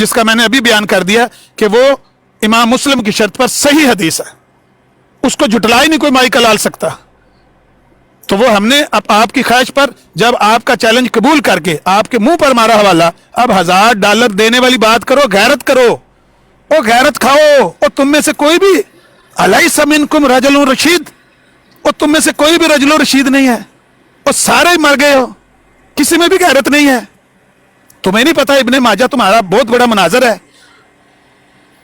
جس کا میں نے ابھی بیان کر دیا کہ وہ امام مسلم کی شرط پر صحیح حدیث ہے, اس کو جھٹلا ہی نہیں کوئی مائی کا لال سکتا. تو وہ ہم نے اب آپ کی خواہش پر جب آپ کا چیلنج قبول کر کے آپ کے منہ پر مارا حوالہ, اب $1000 دینے والی بات کرو, غیرت کرو, او غیرت کھاؤ. اور تم میں سے کوئی بھی الیس منکم رجل رشید, اور تم میں سے کوئی بھی رجل رشید نہیں ہے, اور سارے مر گئے ہو, کسی میں بھی غیرت نہیں ہے. تمہیں نہیں پتا ابن ماجہ تمہارا بہت بڑا مناظر ہے,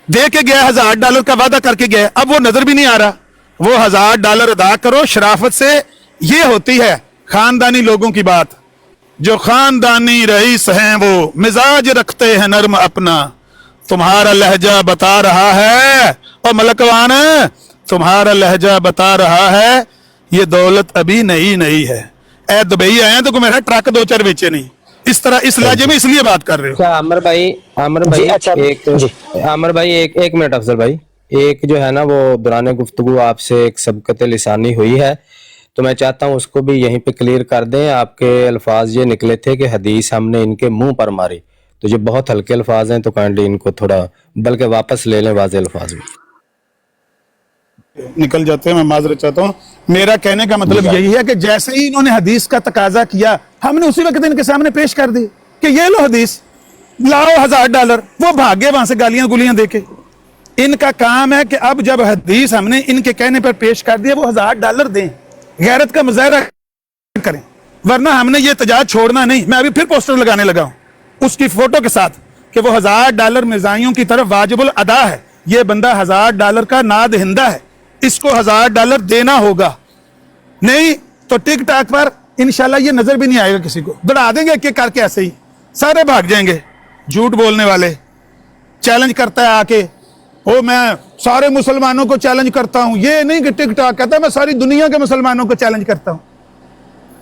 دے کے گیا $1000 کا وعدہ کر کے گیا, اب وہ نظر بھی نہیں آ رہا. وہ $1000 ادا کرو شرافت سے. یہ ہوتی ہے خاندانی لوگوں کی بات. جو خاندانی رئیس ہیں وہ مزاج رکھتے ہیں نرم اپنا, تمہارا لہجہ بتا رہا ہے, اور ملکوان تمہارا لہجہ بتا رہا ہے یہ دولت ابھی نئی ہے. اے دبئی آئے ہیں تو میرا ٹرک 2-4 بیچے نہیں. اس طرح اس لہجے میں اس لیے بات کر رہے ہو. عامر بھائی ایک منٹ افضل بھائی, ایک جو ہے نا وہ دوران گفتگو آپ سے ایک سبقت لسانی ہوئی ہے, تو میں چاہتا ہوں اس کو بھی یہیں پہ کلیئر کر دیں. آپ کے الفاظ یہ نکلے تھے کہ حدیث ہم نے ان کے منہ پر ماری, تو یہ بہت ہلکے الفاظ ہیں, تو کائنڈلی ان کو تھوڑا بلکہ واپس لے لیں واضح الفاظ میں. نکل جاتے ہیں, میں معذرت چاہتا ہوں. میرا کہنے کا مطلب یہی ہے کہ جیسے ہی انہوں نے حدیث کا تقاضا کیا, ہم نے اسی وقت ان کے سامنے پیش کر دی کہ یہ لو حدیث, لاؤ $1000. وہ بھاگے وہاں سے گالیاں گلیاں دے کے. ان کا کام ہے کہ اب جب حدیث ہم نے ان کے کہنے پر پیش کر دیا, وہ $1000 دیں, غیرت کا مظاہرہ کریں, ورنہ ہم نے یہ احتجاج چھوڑنا نہیں. میں ابھی پھر پوسٹر لگانے لگا ہوں اس کی فوٹو کے ساتھ کہ وہ $1000 مرزائیوں کی طرف واجب الادا ہے. یہ بندہ $1000 کا نادہندہ ہے, اس کو $1000 دینا ہوگا. نہیں تو ٹک ٹاک پر انشاءاللہ یہ نظر بھی نہیں آئے گا کسی کو. دڑا دیں گے ایک ایک کر کے, ایسے ہی سارے بھاگ جائیں گے. جھوٹ بولنے والے چیلنج کرتا ہے آ کے, او میں سارے مسلمانوں کو چیلنج کرتا ہوں. یہ نہیں کہ ٹک ٹاک کہتا ہے میں ساری دنیا کے مسلمانوں کو چیلنج کرتا ہوں.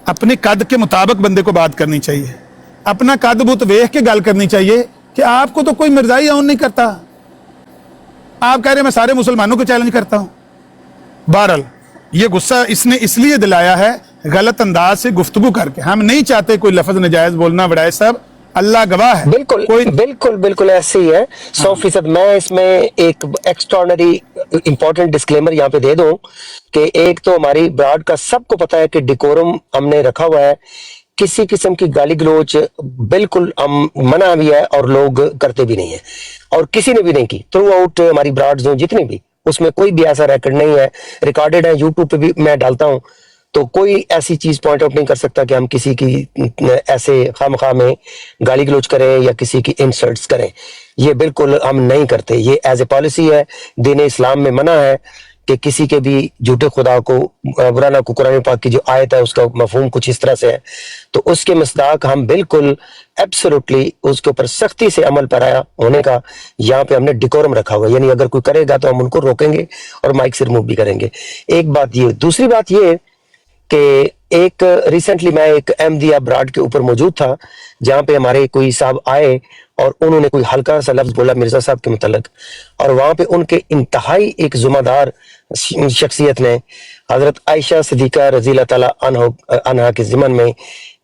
اپنے قد کے مطابق بندے کو بات کرنی چاہیے, اپنا قد بت ویخ کے گل کرنی چاہیے کہ آپ کو تو کوئی مرزائی اون نہیں کرتا. آپ کہہ رہے ہیں میں سارے مسلمانوں کو چیلنج کرتا ہوں. بہرحال یہ غصہ اس نے اس لیے دلایا ہے غلط انداز سے گفتگو کر کے. ہم نہیں چاہتے کوئی لفظ نجائز بولنا. وڈائے صاحب اللہ گواہ ہے, بالکل ایسے ہی ہے 100%. میں اس میں ایک ایکسٹرانری امپورٹنٹ ڈسکلیمر یہاں پہ دے دوں کہ ایک تو ہماری براڈ کا سب کو پتا ہے کہ ڈیکورم ہم نے رکھا ہوا ہے, کسی قسم کی گالی گلوچ بالکل منع بھی ہے اور لوگ کرتے بھی نہیں ہیں, اور کسی نے بھی نہیں کی. تھرو آؤٹ ہماری براڈز ہوں جتنی بھی, اس میں کوئی بھی ایسا ریکارڈ نہیں ہے. ریکارڈڈ ہے, یوٹیوب پہ بھی میں ڈالتا ہوں, تو کوئی ایسی چیز پوائنٹ آؤٹ نہیں کر سکتا کہ ہم کسی کی ایسے خواہ میں گالی گلوچ کریں یا کسی کی انسلٹس کریں. یہ بالکل ہم نہیں کرتے. یہ ایز اے پالیسی ہے, دین اسلام میں منع ہے کہ کسی کے بھی جھوٹے خدا کو برا نہ کو. قرآن پاک کی جو آیت ہے اس کا مفہوم کچھ اس طرح سے ہے, تو اس کے مصداق ہم بالکل ایبسولوٹلی اس کے اوپر سختی سے عمل پیرا ہونے کا یہاں پہ ہم نے ڈیکورم رکھا ہوا. یعنی اگر کوئی کرے گا تو ہم ان کو روکیں گے اور مائک سے ریموو بھی کریں گے. ایک بات یہ. دوسری بات یہ کہ ایک ریسنٹلی میں ایک احمدیہ براڈ کے اوپر موجود تھا جہاں پہ ہمارے کوئی صاحب آئے اور انہوں نے کوئی ہلکا سا لفظ بولا مرزا صاحب کے متعلق, اور وہاں پہ ان کے انتہائی ایک ذمہ دار شخصیت نے حضرت عائشہ صدیقہ رضی اللہ تعالیٰ عنہا کے ضمن میں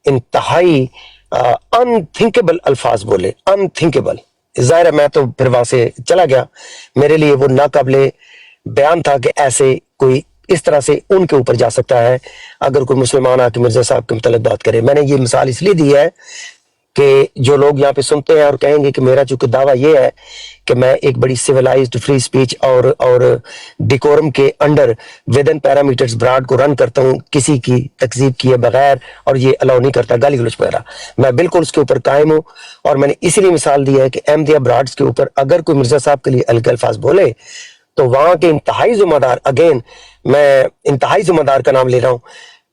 انتہائی انتھنکیبل الفاظ بولے. انتھنکیبل. ظاہر ہے میں تو پھر وہاں سے چلا گیا. میرے لیے وہ ناقابل بیان تھا کہ ایسے کوئی اس طرح سے ان کے اوپر جا سکتا ہے اگر کوئی مسلمان آ کے مرزا صاحب کے متعلق بات کرے. میں نے یہ مثال اس لیے دی ہے کہ جو لوگ یہاں پہ سنتے ہیں اور کہیں گے کہ میرا چونکہ دعویٰ یہ ہے کہ میں ایک بڑی سیولائزڈ فری سپیچ اور ڈیکورم کے انڈر ودن پیرامیٹرز براڈ کو رن کرتا ہوں, کسی کی تکذیب کیے بغیر, اور یہ الاؤ نہیں کرتا گالی گلوچ وغیرہ. میں بالکل اس کے اوپر قائم ہوں, اور میں نے اسی لیے مثال دی ہے کہ احمدیہ براڈز کے اوپر اگر کوئی مرزا صاحب کے لیے الگ الفاظ بولے تو وہاں کے انتہائی ذمہ دار, اگین میں انتہائی ذمہ دار کا نام لے رہا ہوں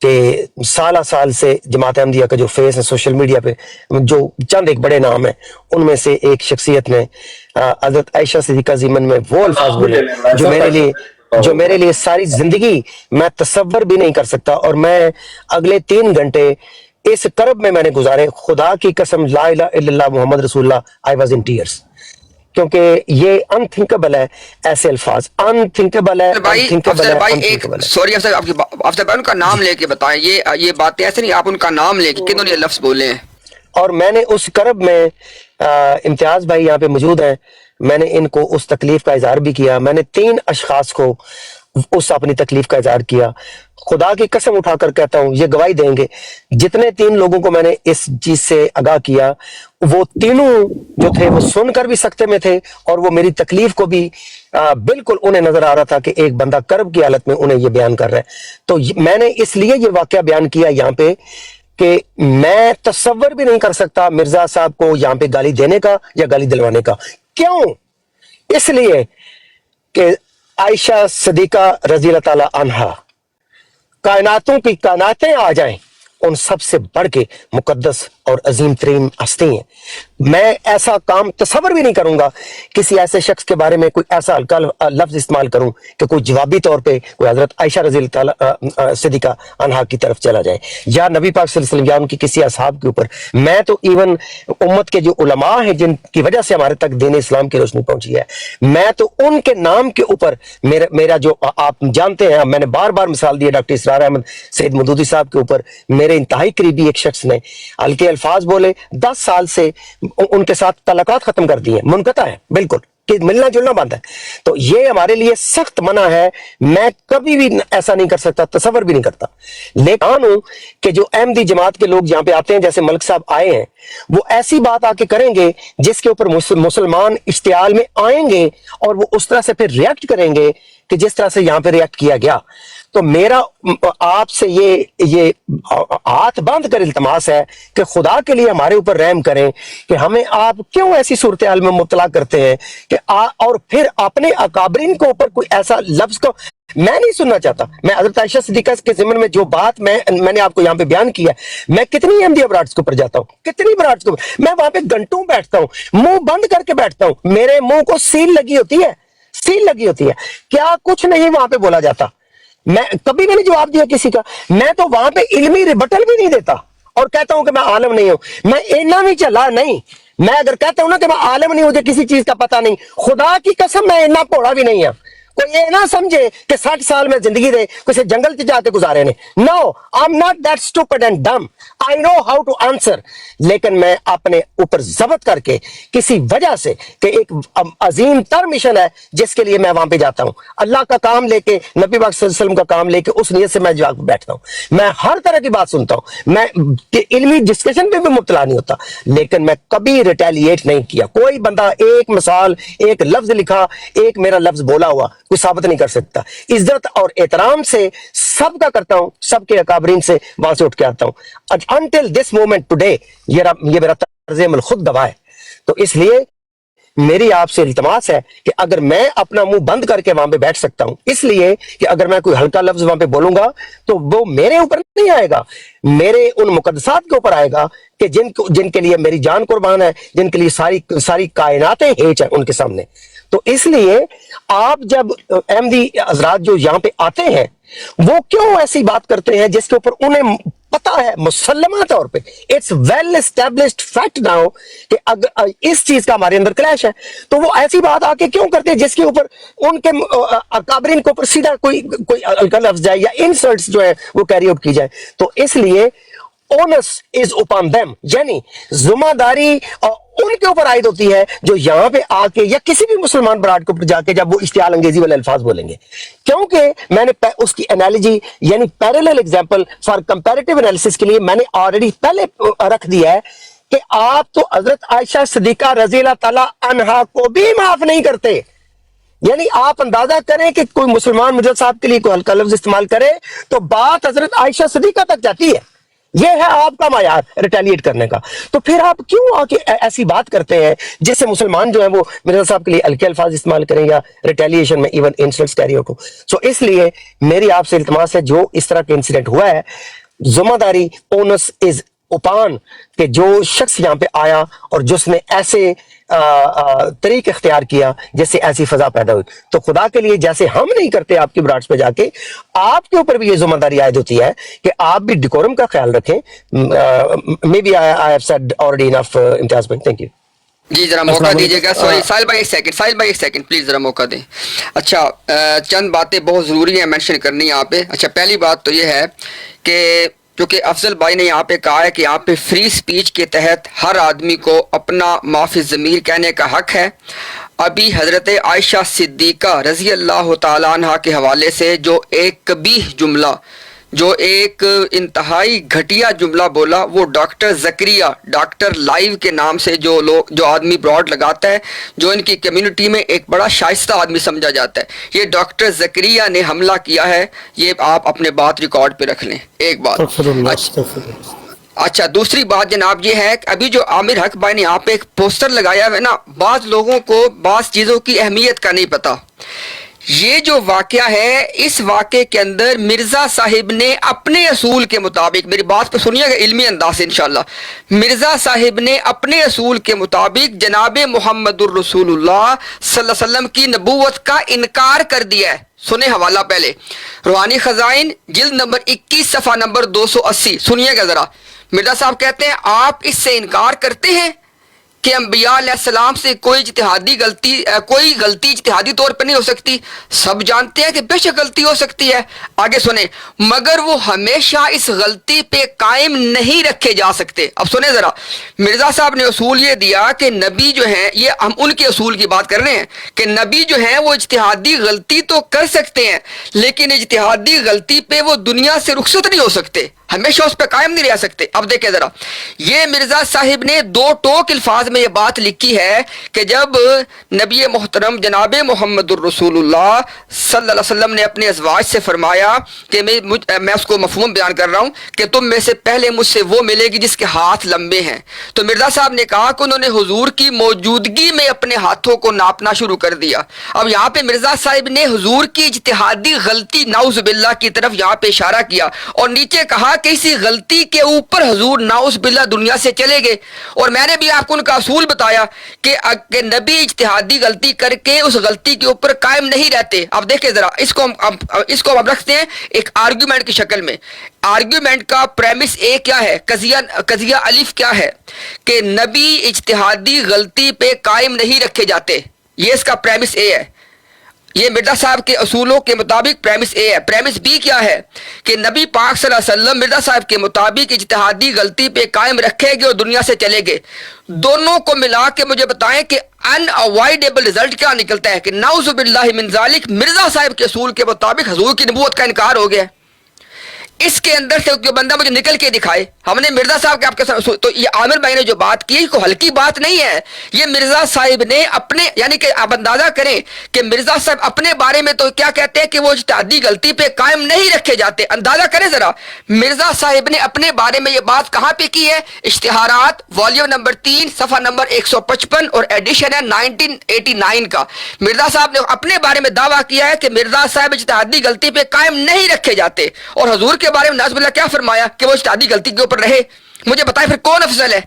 کہ سالہ سال سے جماعت احمدیہ کا جو فیس ہے سوشل میڈیا پہ, جو چند ایک بڑے نام ہیں ان میں سے ایک شخصیت نے حضرت عائشہ صدیقہ ضمن میں وہ الفاظ بولے جو میرے لیے ساری زندگی میں تصور بھی نہیں کر سکتا. اور میں اگلے 3 گھنٹے اس کرب میں نے گزارے, خدا کی قسم لا الہ الا اللہ محمد رسول اللہ, آئی واز ان ٹیئرز, کیونکہ یہ انتھنکیبل ہے. ایسے الفاظ انتھنکیبل ہے. افضل بھائی ایک سوری افضل بھائی ان کا نام لے کے بتائیں. یہ باتیں ایسے نہیں, آپ ان کا نام لے کے کنہوں نے لفظ بولے ہیں. اور میں نے اس کرب میں امتیاز بھائی یہاں پہ موجود ہیں, میں نے ان کو اس تکلیف کا اظہار بھی کیا, میں نے 3 اشخاص کو اس اپنی تکلیف کا اظہار کیا. خدا کی قسم اٹھا کر کہتا ہوں, یہ گواہی دیں گے, جتنے 3 لوگوں کو میں نے اس چیز سے آگاہ کیا, وہ تینوں جو تھے وہ سن کر بھی سکتے میں تھے, اور وہ میری تکلیف کو بھی بالکل انہیں نظر آ رہا تھا کہ ایک بندہ کرب کی حالت میں انہیں یہ بیان کر رہا ہے. تو میں نے اس لیے یہ واقعہ بیان کیا یہاں پہ کہ میں تصور بھی نہیں کر سکتا مرزا صاحب کو یہاں پہ گالی دینے کا یا گالی دلوانے کا. کیوں؟ اس لیے کہ عائشہ صدیقہ رضی اللہ تعالی عنہا کائناتوں کی کائناتیں آ جائیں, ان سب سے بڑھ کے مقدس اور عظیم ترین ہستی ہیں. میں ایسا کام تصور بھی نہیں کروں گا کسی ایسے شخص کے بارے میں کوئی ایسا ہلکا لفظ استعمال کروں کہ کوئی جوابی طور پہ کوئی حضرت عائشہ رضی اللہ تعالی صدیقہ عنہا کی طرف چلا جائے, یا نبی پاک صلی اللہ علیہ وسلم یا ان کی کسی اصحاب کے اوپر. میں تو ایون امت کے جو علماء ہیں جن کی وجہ سے ہمارے تک دین اسلام کی روشنی پہنچی ہے, میں تو ان کے نام کے اوپر میرا جو آپ جانتے ہیں, میں نے بار بار مثال دی ہے ڈاکٹر اسرار احمد سید مودودی صاحب کے اوپر, میرے انتہائی قریبی ایک شخص نے ہلکے الفاظ بولے, 10 سال سے ان کے ساتھ تعلقات ختم کر دیے, منقطع ہے بالکل, کہ ملنا جلنا بند ہے. تو یہ ہمارے لیے سخت منع ہے, میں کبھی بھی ایسا نہیں کر سکتا, تصور بھی نہیں کرتا. لیکن ہوں کہ جو احمدی جماعت کے لوگ یہاں پہ آتے ہیں, جیسے ملک صاحب آئے ہیں, وہ ایسی بات آ کے کریں گے جس کے اوپر مسلمان اشتعال میں آئیں گے, اور وہ اس طرح سے پھر ریئیکٹ کریں گے کہ جس طرح سے یہاں پہ ریئیکٹ کیا گیا. تو میرا آپ سے یہ ہاتھ باندھ کر التماس ہے کہ خدا کے لیے ہمارے اوپر رحم کریں کہ ہمیں آپ کیوں ایسی صورتحال میں مبتلا کرتے ہیں کہ اور پھر اپنے اکابرین کو اوپر کوئی ایسا لفظ کو میں نہیں سننا چاہتا. میں حضرت عائشہ صدیقہ کے ضمن میں جو بات میں نے آپ کو یہاں پہ بیان کیا ہے, میں کتنی احمدیہ براڈس کے اوپر جاتا ہوں, کتنی براڈس کو میں وہاں پہ گھنٹوں بیٹھتا ہوں, منہ بند کر کے بیٹھتا ہوں, میرے منہ کو سیل لگی ہوتی ہے, سیل لگی ہوتی ہے, کیا کچھ نہیں وہاں پہ بولا جاتا. میں کبھی بھی نہیں جواب دیا کسی کا, میں تو وہاں پہ علمی ریبٹل بھی نہیں دیتا اور کہتا ہوں کہ میں عالم نہیں ہوں. میں اینا بھی چلا نہیں, میں اگر کہتا ہوں نا کہ میں عالم نہیں ہوں, مجھے کسی چیز کا پتہ نہیں, خدا کی قسم میں اینا پوڑا بھی نہیں ہوں. کوئی یہ نہ سمجھے کہ 60 سال میں زندگی دے کسی جنگل سے جا کے گزارے نے. No, I am not that stupid and dumb, I know how to answer. لیکن میں اپنے اوپر ضبط کر کے کسی وجہ سے کہ ایک عظیم تر مشن ہے جس کے لیے میں وہاں پہ جاتا ہوں, اللہ کا کام لے کے, نبی پاک صلی اللہ علیہ وسلم کا کام لے کے, اس نیت سے میں جا کے بیٹھتا ہوں. میں ہر طرح کی بات سنتا ہوں, میں علمی ڈسکشن پہ بھی مبتلا نہیں ہوتا, لیکن میں کبھی ریٹیلیٹ نہیں کیا. کوئی بندہ ایک مثال, ایک لفظ لکھا, ایک میرا لفظ بولا ہوا کوئی ثابت نہیں کر سکتا. عزت اور احترام سے سب کا کرتا ہوں, سب کے اکابرین سے وہاں سے اٹھ کے آتا ہوں. until this moment today یہ میرا طرز عمل خود گواہ ہے. تو اس لیے میری آپ سے التماس ہے کہ اگر میں اپنا منہ بند کر کے وہاں پہ بیٹھ سکتا ہوں, اس لیے کہ اگر میں کوئی ہلکا لفظ وہاں پہ بولوں گا تو وہ میرے اوپر نہیں آئے گا, میرے ان مقدسات کے اوپر آئے گا کہ جن کے لیے میری جان قربان ہے, جن کے لیے ساری کائناتیں ہیچ ہیں ان کے سامنے. تو اس لیے آپ جب احمدی حضرات جو یہاں پہ آتے ہیں وہ کیوں ایسی بات کرتے ہیں جس کے اوپر انہیں پتا ہے مسلمہ طور پہ, it's well established fact now کہ اگر اس چیز کا ہمارے اندر کلیش ہے, تو وہ ایسی بات آ کے کیوں کرتے ہیں جس کے اوپر ان کے اکابرین کے اوپر سیدھا کوئی ہلکا لفظ جائے یا انسلٹس جو ہے وہ کیری آؤٹ کی جائے. تو اس لیے onus is upon them, یعنی ذمہ داری ان کے اوپر عائد ہوتی ہے جو یہاں پہ آ کے یا کسی بھی مسلمان براڈ کے اوپر جا کے جب وہ اشتعال انگیزی والے الفاظ بولیں گے. کیونکہ میں نے اس کی انالوجی یعنی parallel example for comparative analysis کے لیے میں نے آلریڈی پہلے رکھ دیا ہے کہ آپ تو حضرت عائشہ صدیقہ رضی اللہ تعالی عنہا کو بھی معاف نہیں کرتے. یعنی آپ اندازہ کریں کہ کوئی مسلمان مرزا صاحب کے لیے کوئی ہلکا لفظ استعمال کرے تو بات حضرت عائشہ صدیقہ تک جاتی ہے. یہ ہے آپ کا معیار ریٹیلیٹ کرنے کا. تو پھر آپ کیوں آ کے ایسی بات کرتے ہیں جس سے مسلمان جو ہیں وہ مرزا صاحب کے لیے ہلکے الفاظ استعمال کریں یا ریٹیلیشن میں ایون انسلٹس کیری آؤٹ ہو. سو اس لیے میری آپ سے التماس ہے, جو اس طرح کے انسیڈنٹ ہوا ہے, ذمہ داری اونس از اوپان کہ جو شخص یہاں پہ آیا اور جس نے ایسے طریق اختیار کیا جس سے ایسی فضا پیدا ہوئی, تو خدا کے لیے جیسے ہم نہیں کرتے آپ کی براڈس پہ جا کے, آپ کے اوپر بھی یہ ذمہ داری عائد ہوتی ہے کہ آپ بھی ڈیکورم کا خیال رکھیں. May be I have said already enough. Imtiaz بھائی تھینک یو. جی ذرا موقع دیجیے گا. سوری ساحل بھائی ایک سیکنڈ پلیز ذرا موقع دیں. اچھا چند باتیں بہت ضروری ہیں مینشن کرنی یہاں پہ. اچھا پہلی بات تو یہ ہے کہ کیونکہ افضل بھائی نے یہاں پہ کہا ہے کہ یہاں پہ فری سپیچ کے تحت ہر آدمی کو اپنا معافی ضمیر کہنے کا حق ہے. ابھی حضرت عائشہ صدیقہ رضی اللہ تعالیٰ عنہ کے حوالے سے جو ایک قبیح جملہ، جو ایک انتہائی گھٹیا جملہ بولا، وہ ڈاکٹر زکریہ، ڈاکٹر لائیو کے نام سے جو آدمی براڈ لگاتا ہے، جو ان کی کمیونٹی میں ایک بڑا شائستہ آدمی سمجھا جاتا ہے، یہ ڈاکٹر زکریہ نے حملہ کیا ہے. یہ آپ اپنے بات ریکارڈ پہ رکھ لیں. ایک بات. اچھا، دوسری بات جناب یہ ہے کہ ابھی جو عامر حق بھائی نے یہاں پہ ایک پوسٹر لگایا ہے نا، بعض لوگوں کو بعض چیزوں کی اہمیت کا نہیں پتا. یہ جو واقعہ ہے، اس واقعے کے اندر مرزا صاحب نے اپنے اصول کے مطابق، میری بات کو سنیے گا علمی انداز سے انشاءاللہ، مرزا صاحب نے اپنے اصول کے مطابق جناب محمد الرسول اللہ صلی اللہ علیہ وسلم کی نبوت کا انکار کر دیا ہے. سنیں حوالہ پہلے، روحانی خزائن جلد نمبر 21 صفحہ نمبر 280. سنیے گا ذرا. مرزا صاحب کہتے ہیں آپ اس سے انکار کرتے ہیں کہ انبیاء علیہ السلام سے کوئی غلطی اجتہادی طور پر نہیں ہو سکتی. سب جانتے ہیں کہ بے شک غلطی ہو سکتی ہے. آگے سنیں، مگر وہ ہمیشہ اس غلطی پہ قائم نہیں رکھے جا سکتے. اب سنیں ذرا، مرزا صاحب نے اصول یہ دیا کہ نبی جو ہیں، یہ ہم ان کے اصول کی بات کر رہے ہیں کہ نبی جو ہیں وہ اجتہادی غلطی تو کر سکتے ہیں، لیکن اجتہادی غلطی پہ وہ دنیا سے رخصت نہیں ہو سکتے، ہمیشہ اس پہ قائم نہیں رہ سکتے. اب دیکھیں ذرا، یہ مرزا صاحب نے 2 ٹوک الفاظ میں یہ بات لکھی ہے کہ جب نبی محترم جناب محمد الرسول اللہ صلی اللہ علیہ وسلم نے اپنے ازواج سے فرمایا کہ میں اس کو مفہوم بیان کر رہا ہوں کہ تم میں سے پہلے مجھ سے وہ ملے گی جس کے ہاتھ لمبے ہیں، تو مرزا صاحب نے کہا کہ انہوں نے حضور کی موجودگی میں اپنے ہاتھوں کو ناپنا شروع کر دیا. اب یہاں پہ مرزا صاحب نے حضور کی اجتہادی غلطی نعوذ باللہ کی طرف یہاں پہ اشارہ کیا اور نیچے کہا کہ اسی غلطی کے اوپر حضور نعوذ باللہ دنیا سے چلے گئے. اور میں نے بھی آپ کو ان کا اصول بتایا کہ نبی اجتہادی غلطی کر کے اس غلطی کے اوپر قائم نہیں رہتے. اب دیکھیں ذرا، اس کو ہم رکھتے ہیں ایک آرگیومنٹ کی شکل میں. آرگیومنٹ کا پریمس اے کیا ہے، قضیہ الف کیا ہے کہ نبی اجتہادی غلطی پہ قائم نہیں رکھے جاتے. یہ اس کا پریمس اے ہے. یہ مرزا صاحب کے اصولوں کے مطابق پریمس اے ہے. پریمس بی کیا ہے کہ نبی پاک صلی اللہ علیہ وسلم مرزا صاحب کے مطابق اجتہادی غلطی پہ قائم رکھے گے اور دنیا سے چلے گئے. دونوں کو ملا کے مجھے بتائیں کہ ان اوائڈیبل رزلٹ کیا نکلتا ہے کہ نعوذ باللہ من ذالک مرزا صاحب کے اصول کے مطابق حضور کی نبوت کا انکار ہو گیا. اس کے اندر سے کوئی بندہ مجھے نکل کے دکھائے. ہم نے مرزا صاحب کے آپ کے ساتھ، تو یہ عامر بھائی نے جو بات کی کوئی ہلکی بات نہیں ہے. یہ مرزا صاحب نے اپنے، یعنی کہ آپ اندازہ کریں کہ مرزا صاحب اپنے بارے میں تو کیا کہتے ہیں کہ وہ اجتہادی غلطی پہ قائم نہیں رکھے جاتے. اندازہ کریں ذرا، مرزا صاحب نے اپنے بارے میں یہ بات کہاں پہ کی ہے؟ اشتہارات والیوم نمبر 3 صفحہ نمبر 155 اور ایڈیشن ہے 1989 کا. مرزا صاحب نے اپنے بارے میں دعویٰ کیا ہے کہ مرزا صاحب اجتہادی غلطی پہ قائم نہیں رکھے جاتے، اور حضور کے بارے میں نعوذ باللہ کیا فرمایا کہ وہ اجتہادی غلطی کے اوپر رہے. مجھے بتائیں پھر کون افضل ہے؟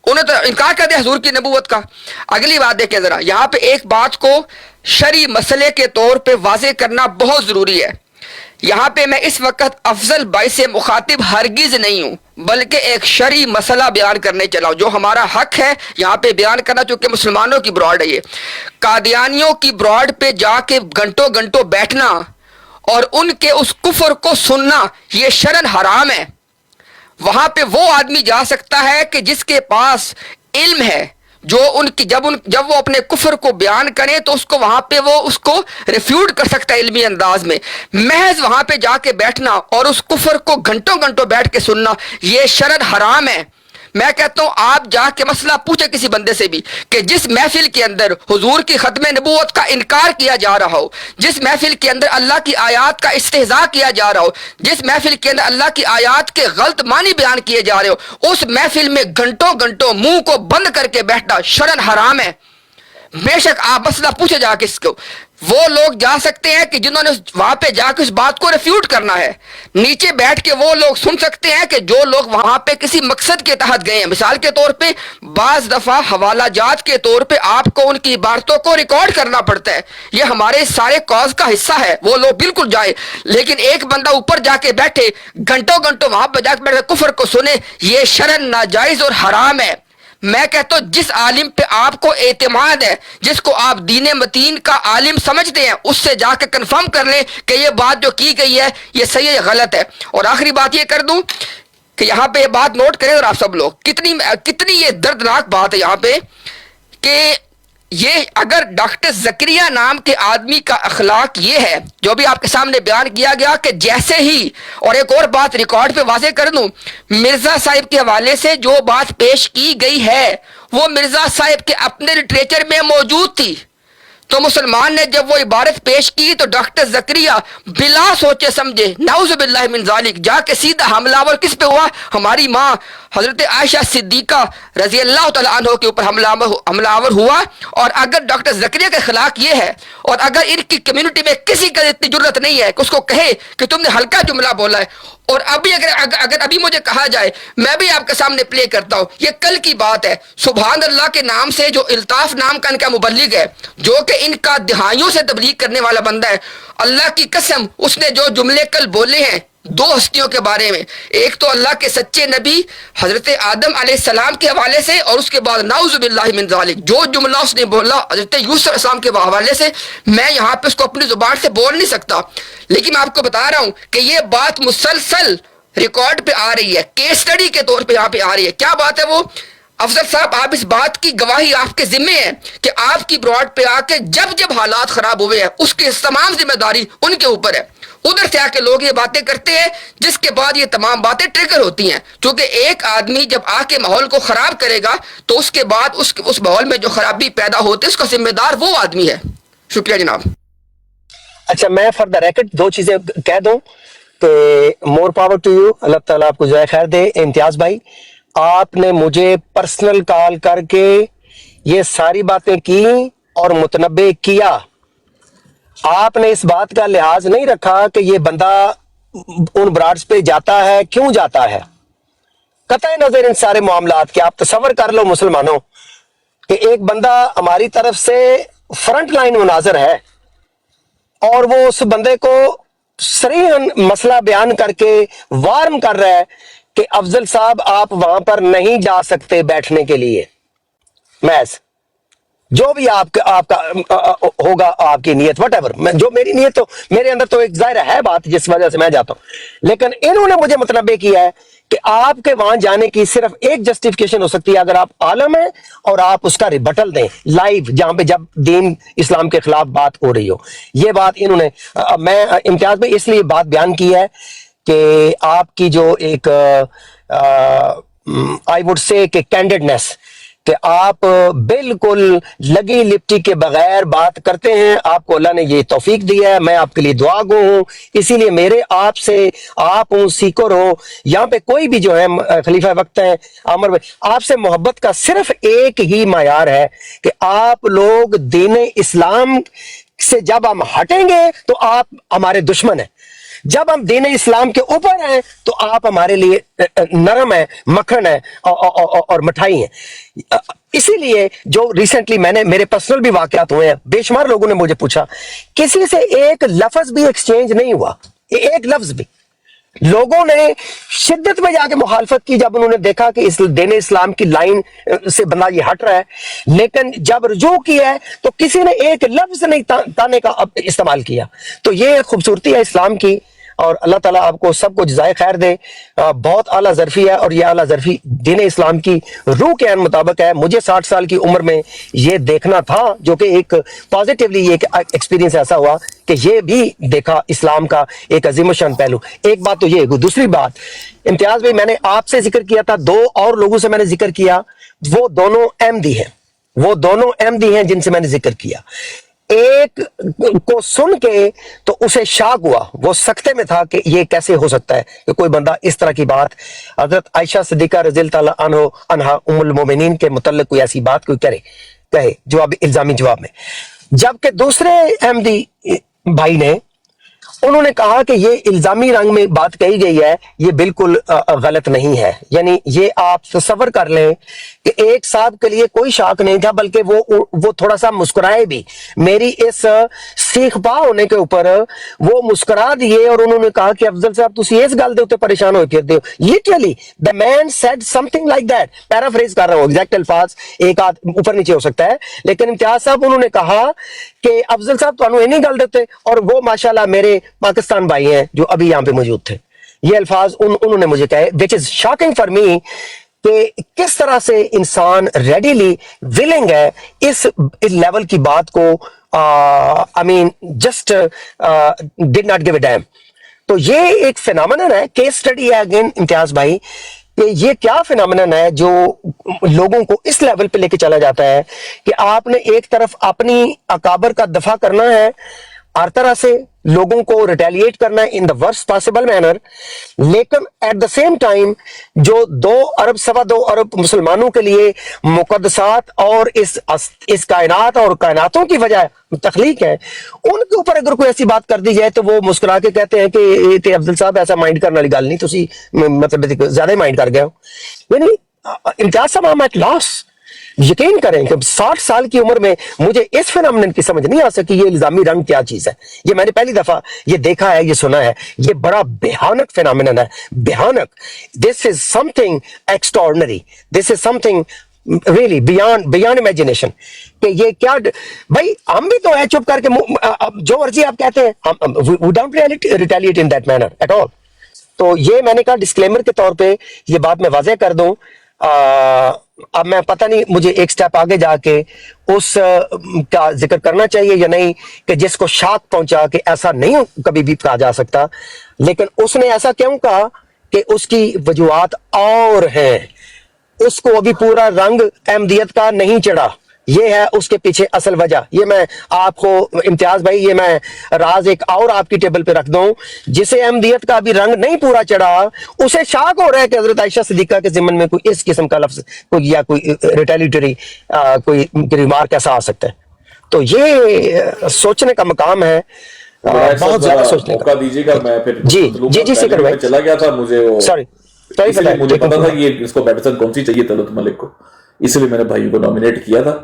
انہیں تو انکار کر دیا حضور کی نبوت کا. اگلی بات دیکھیں ذرا، یہاں پہ ایک بات کو شرعی مسئلے کے طور پہ واضح کرنا بہت ضروری ہے. یہاں پہ میں اس وقت افضل بھائی سے مخاطب ہرگز نہیں ہوں، بلکہ ایک شرعی مسئلہ بیان کرنے چلا ہوں جو ہمارا حق ہے یہاں پہ بیان کرنا، چونکہ مسلمانوں کی براڈ ہے. یہ قادیانیوں کی براڈ پہ جا کے گھنٹوں گھنٹوں بیٹھنا اور ان کے اس کفر کو سننا یہ شرعن حرام ہے. وہاں پہ وہ آدمی جا سکتا ہے کہ جس کے پاس علم ہے، جو ان کی جب وہ اپنے کفر کو بیان کریں تو اس کو وہاں پہ وہ اس کو ریفیوٹ کر سکتا ہے علمی انداز میں. محض وہاں پہ جا کے بیٹھنا اور اس کفر کو گھنٹوں گھنٹوں بیٹھ کے سننا یہ شرعن حرام ہے. میں کہتا ہوں آپ جا کے مسئلہ پوچھیں کسی بندے سے بھی کہ جس محفل کے اندر حضور کی ختم نبوت کا انکار کیا جا رہا ہو، جس محفل کے اندر اللہ کی آیات کا استہزاء کیا جا رہا ہو، جس محفل کے اندر اللہ کی آیات کے غلط معنی بیان کیے جا رہے ہو، اس محفل میں گھنٹوں گھنٹوں منہ کو بند کر کے بیٹھنا شرعن حرام ہے. بے شک آپ مسئلہ پوچھے جا کے اس کو. وہ لوگ جا سکتے ہیں کہ جنہوں نے وہاں پہ جا کے اس بات کو ریفیوٹ کرنا ہے. نیچے بیٹھ کے وہ لوگ سن سکتے ہیں کہ جو لوگ وہاں پہ کسی مقصد کے تحت گئے ہیں. مثال کے طور پہ بعض دفعہ حوالہ جات کے طور پہ آپ کو ان کی عبارتوں کو ریکارڈ کرنا پڑتا ہے، یہ ہمارے سارے کاز کا حصہ ہے. وہ لوگ بالکل جائیں، لیکن ایک بندہ اوپر جا کے بیٹھے گھنٹوں گھنٹوں وہاں پہ جا کے بیٹھے کفر کو سنے، یہ شرعن ناجائز اور حرام ہے. میں کہتا ہوں جس عالم پہ آپ کو اعتماد ہے، جس کو آپ دین متین کا عالم سمجھتے ہیں، اس سے جا کے کنفرم کر لیں کہ یہ بات جو کی گئی ہے یہ صحیح ہے غلط ہے. اور آخری بات یہ کر دوں کہ یہاں پہ یہ بات نوٹ کریں اور آپ سب لوگ کتنی یہ دردناک بات ہے یہاں پہ کہ یہ اگر ڈاکٹر زکریا نام کے آدمی کا اخلاق یہ ہے جو بھی آپ کے سامنے بیان کیا گیا کہ جیسے ہی، اور ایک اور بات ریکارڈ پہ واضح کر دوں، مرزا صاحب کے حوالے سے جو بات پیش کی گئی ہے وہ مرزا صاحب کے اپنے لٹریچر میں موجود تھی، تو مسلمان نے جب وہ عبارت پیش کی تو ڈاکٹر زکریا بلا سوچے سمجھے نعوذ باللہ من ذالک جا کے سیدھا حملہ آور کس پہ ہوا؟ ہماری ماں حضرت عائشہ صدیقہ رضی اللہ تعالیٰ عنہ کے اوپر حملہ آور ہوا. اور اگر ڈاکٹر زکریا کا اخلاق یہ ہے اور اگر ان کی کمیونٹی میں کسی کا اتنی جرت نہیں ہے کہ اس کو کہے کہ تم نے ہلکا جملہ بولا ہے، اور ابھی اگر ابھی مجھے کہا جائے، میں بھی آپ کے سامنے پلے کرتا ہوں، یہ کل کی بات ہے، سبحان اللہ کے نام سے جو الطاف نام کا ان کا مبلغ ہے جو کہ ان کا دہائیوں سے تبلیغ کرنے والا بندہ ہے، اللہ کی قسم اس نے جو جملے کل بولے ہیں دو ہستیوں کے بارے میں، ایک تو اللہ کے سچے نبی حضرت آدم علیہ السلام کے حوالے سے، اور اس کے بعد نعوذ باللہ من ذالک جو جملہ اس نے بولا حضرت یوسف علیہ السلام کے حوالے سے، میں یہاں پہ اس کو اپنی زبان سے بول نہیں سکتا، لیکن میں آپ کو بتا رہا ہوں کہ یہ بات مسلسل ریکارڈ پہ آ رہی ہے، کیس سٹڈی کے طور پہ یہاں پہ آ رہی ہے. کیا بات ہے وہ؟ افضل صاحب آپ اس بات کی گواہی آپ کے ذمے ہے کہ آپ کی براڈ پہ آ کے جب حالات خراب ہوئے ہیں اس کی تمام ذمہ داری ان کے اوپر ہے. ادھر سے آ کے لوگ یہ باتیں کرتے ہیں جس کے بعد یہ تمام باتیں ٹریگر ہوتی ہیں، کیونکہ ایک آدمی جب آ کے ماحول کو خراب کرے گا تو اس کے بعد اس ماحول میں جو خرابی پیدا ہوتی ہے اس کا ذمہ دار وہ آدمی ہے. شکریہ جناب. اچھا میں فار دا ریکارڈ دو چیزیں کہہ دوں کہ مور پاور ٹو یو، اللہ تعالیٰ آپ کو جزائے خیر دے. امتیاز بھائی آپ نے مجھے پرسنل کال کر کے یہ ساری باتیں کی اور متنبع کیا، آپ نے اس بات کا لحاظ نہیں رکھا کہ یہ بندہ ان براڈز پہ جاتا ہے کیوں جاتا ہے. قطع نظر ان سارے معاملات کے آپ تصور کر لو مسلمانوں کہ ایک بندہ ہماری طرف سے فرنٹ لائن مناظر ہے اور وہ اس بندے کو صریحاً مسئلہ بیان کر کے وارن کر رہا ہے کہ افضل صاحب آپ وہاں پر نہیں جا سکتے بیٹھنے کے لیے. محض جو بھی آپ کا ہوگا آپ کی نیت وٹ ایور، جو میری نیت تو میرے اندر تو ایک ظاہر ہے بات جس وجہ سے میں جاتا ہوں، لیکن انہوں نے مجھے متنبع کیا ہے کہ آپ کے وہاں جانے کی صرف ایک جسٹیفیکیشن ہو سکتی ہے اگر آپ عالم ہیں اور آپ اس کا ریبٹل دیں لائیو جہاں پہ جب دین اسلام کے خلاف بات ہو رہی ہو. یہ بات انہوں نے میں امتیاز میں اس لیے بات بیان کی ہے کہ آپ کی جو ایک آئی وڈ سے کہ کینڈیڈنیس کہ آپ بالکل لگی لپٹی کے بغیر بات کرتے ہیں، آپ کو اللہ نے یہ توفیق دی ہے، میں آپ کے لیے دعا گو ہوں. اسی لیے میرے آپ سے آپ ہوں سیکر ہو یہاں پہ کوئی بھی جو ہے خلیفہ وقت ہیں عامر بھائی، آپ سے محبت کا صرف ایک ہی معیار ہے کہ آپ لوگ دین اسلام سے جب ہم ہٹیں گے تو آپ ہمارے دشمن ہیں، جب ہم دین اسلام کے اوپر ہیں تو آپ ہمارے لیے نرم ہیں، مکھن ہے اور مٹھائی ہیں. اسی لیے جو ریسنٹلی میرے پرسنل بھی واقعات ہوئے ہیں، بے شمار لوگوں نے مجھے پوچھا، کسی سے ایک لفظ بھی ایکسچینج نہیں ہوا، ایک لفظ بھی. لوگوں نے شدت میں جا کے مخالفت کی جب انہوں نے دیکھا کہ اس دین اسلام کی لائن سے بندہ یہ ہٹ رہا ہے، لیکن جب رجوع کیا ہے تو کسی نے ایک لفظ نہیں تانے کا استعمال کیا. تو یہ خوبصورتی ہے اسلام کی، اور اللہ تعالیٰ آپ کو سب کو جزائے خیر دے. بہت اعلیٰ ظرفی ہے اور یہ اعلیٰ ظرفی دین اسلام کی روح کے مطابق ہے. مجھے 60 سال کی عمر میں یہ دیکھنا تھا، جو کہ ایک پازیٹیولی یہ ایکسپیرینس ایسا ہوا کہ یہ بھی دیکھا اسلام کا ایک عظیم الشان پہلو. ایک بات تو یہ. دوسری بات امتیاز بھائی میں نے آپ سے ذکر کیا تھا، دو اور لوگوں سے میں نے ذکر کیا، وہ دونوں احمدی ہیں، وہ دونوں احمدی ہیں جن سے میں نے ذکر کیا. ایک کو سن کے تو اسے شاک ہوا، وہ سکتے میں تھا کہ یہ کیسے ہو سکتا ہے کہ کوئی بندہ اس طرح کی بات حضرت عائشہ صدیقہ رضی اللہ عنہا ام المومنین کے متعلق کوئی ایسی بات کوئی کہے جواب الزامی جواب میں. جبکہ دوسرے احمدی بھائی نے انہوں نے کہا کہ یہ الزامی رنگ میں بات کہی گئی ہے، یہ بالکل غلط نہیں ہے. یعنی یہ آپ تصور کر لیں کہ ایک صاحب کے لیے کوئی شاک نہیں تھا، بلکہ وہ تھوڑا سا مسکرائے بھی میری اس سیخ پا ہونے کے اوپر، وہ مسکرا دیے اور انہوں نے کہا کہ افضل صاحب تسی اس گل دے اوتے پریشان ہوئے پھرتے ہو. Literally the man said something like that. Paraphrase کر رہا ہوں، ایگزیکٹ الفاظ ایک آدھ اوپر نیچے ہو سکتا ہے، لیکن امتیاز صاحب انہوں نے کہا کہ افضل صاحب تانوں اینی گل دیتے، اور وہ ماشاءاللہ میرے پاکستان بھائی ہیں جو ابھی یہاں پہ موجود تھے. یہ الفاظ انہوں نے مجھے کہے, which is shocking for me کہ کس طرح سے انسان ریڈیلی ولنگ ہے اس لیول کی بات کو I mean just did not give a damn. تو یہ ایک فینامنن ہے, کیس سٹڈی ہے اگین امتیاز بھائی, کہ یہ کیا فینامنن ہے جو لوگوں کو اس لیول پہ لے کے چلا جاتا ہے کہ آپ نے ایک طرف اپنی اکابر کا دفاع کرنا ہے, ہر طرح سے لوگوں کو ریٹیلیٹ کرنا ہے ان دا ورسٹ پاسبل مینر, لیکن ایٹ دا سیم ٹائم جو 2 ارب 2.25 ارب مسلمانوں کے لیے مقدسات اور اس کائنات اور کائناتوں کی وجہ تخلیق ہے, ان کے اوپر اگر کوئی ایسی بات کر دی جائے تو وہ مسکرا کے کہتے ہیں کہ افضل صاحب ایسا مائنڈ کرنے والی گل نہیں, تسی مطلب زیادہ مائنڈ کر گئے ہو. یعنی امتیاز صاحب ایٹ لاس. یقین کریں کہ 60 سال کی عمر میں مجھے اس فینامنن کی سمجھ نہیں آ سکی یہ الزامی رنگ کیا چیز ہے. یہ میں نے پہلی دفعہ یہ دیکھا ہے, یہ سنا ہے, یہ بڑا بھیانک فینامنن ہے, بھیانک. This is something extraordinary, this is something really beyond imagination. کہ یہ کیا بھائی, ہم بھی تو ہے چپ کر کے جو مرضی آپ کہتے ہیں, we don't retaliate in that manner at all. تو یہ میں نے کہا ڈسکلیمر کے طور پہ یہ بات میں واضح کر دوں. اب میں پتہ نہیں مجھے ایک سٹیپ آگے جا کے اس کا ذکر کرنا چاہیے یا نہیں, کہ جس کو شاک پہنچا کہ ایسا نہیں کبھی بھی کہا جا سکتا, لیکن اس نے ایسا کیوں کہا کہ اس کی وجوہات اور ہیں, اس کو ابھی پورا رنگ احمدیت کا نہیں چڑھا, یہ ہے اس کے پیچھے اصل وجہ. یہ میں آپ کو امتیاز بھائی, یہ میں راز ایک اور آپ کی ٹیبل پہ رکھ دوں, جسے احمدیت کا بھی رنگ نہیں پورا چڑھا اسے شاک ہو رہا ہے کہ حضرت عائشہ صدیقہ کے ضمن میں کوئی اس قسم کا لفظ کوئی یا کوئی ریٹیلیٹری کوئی ریمارک ایسا آ سکتا ہے. تو یہ سوچنے کا مقام ہے, بہت زیادہ سوچنے کا. دیجیے گا, میں پھر جی سیکر بھائی چلا گیا تھا, مجھے سوری مجھے پتا تھا یہ اس کو بیٹسمین کون سی چاہیے طلعت ملک کو, اس لیے میں نے بھائی کو نامینیٹ کیا تھا.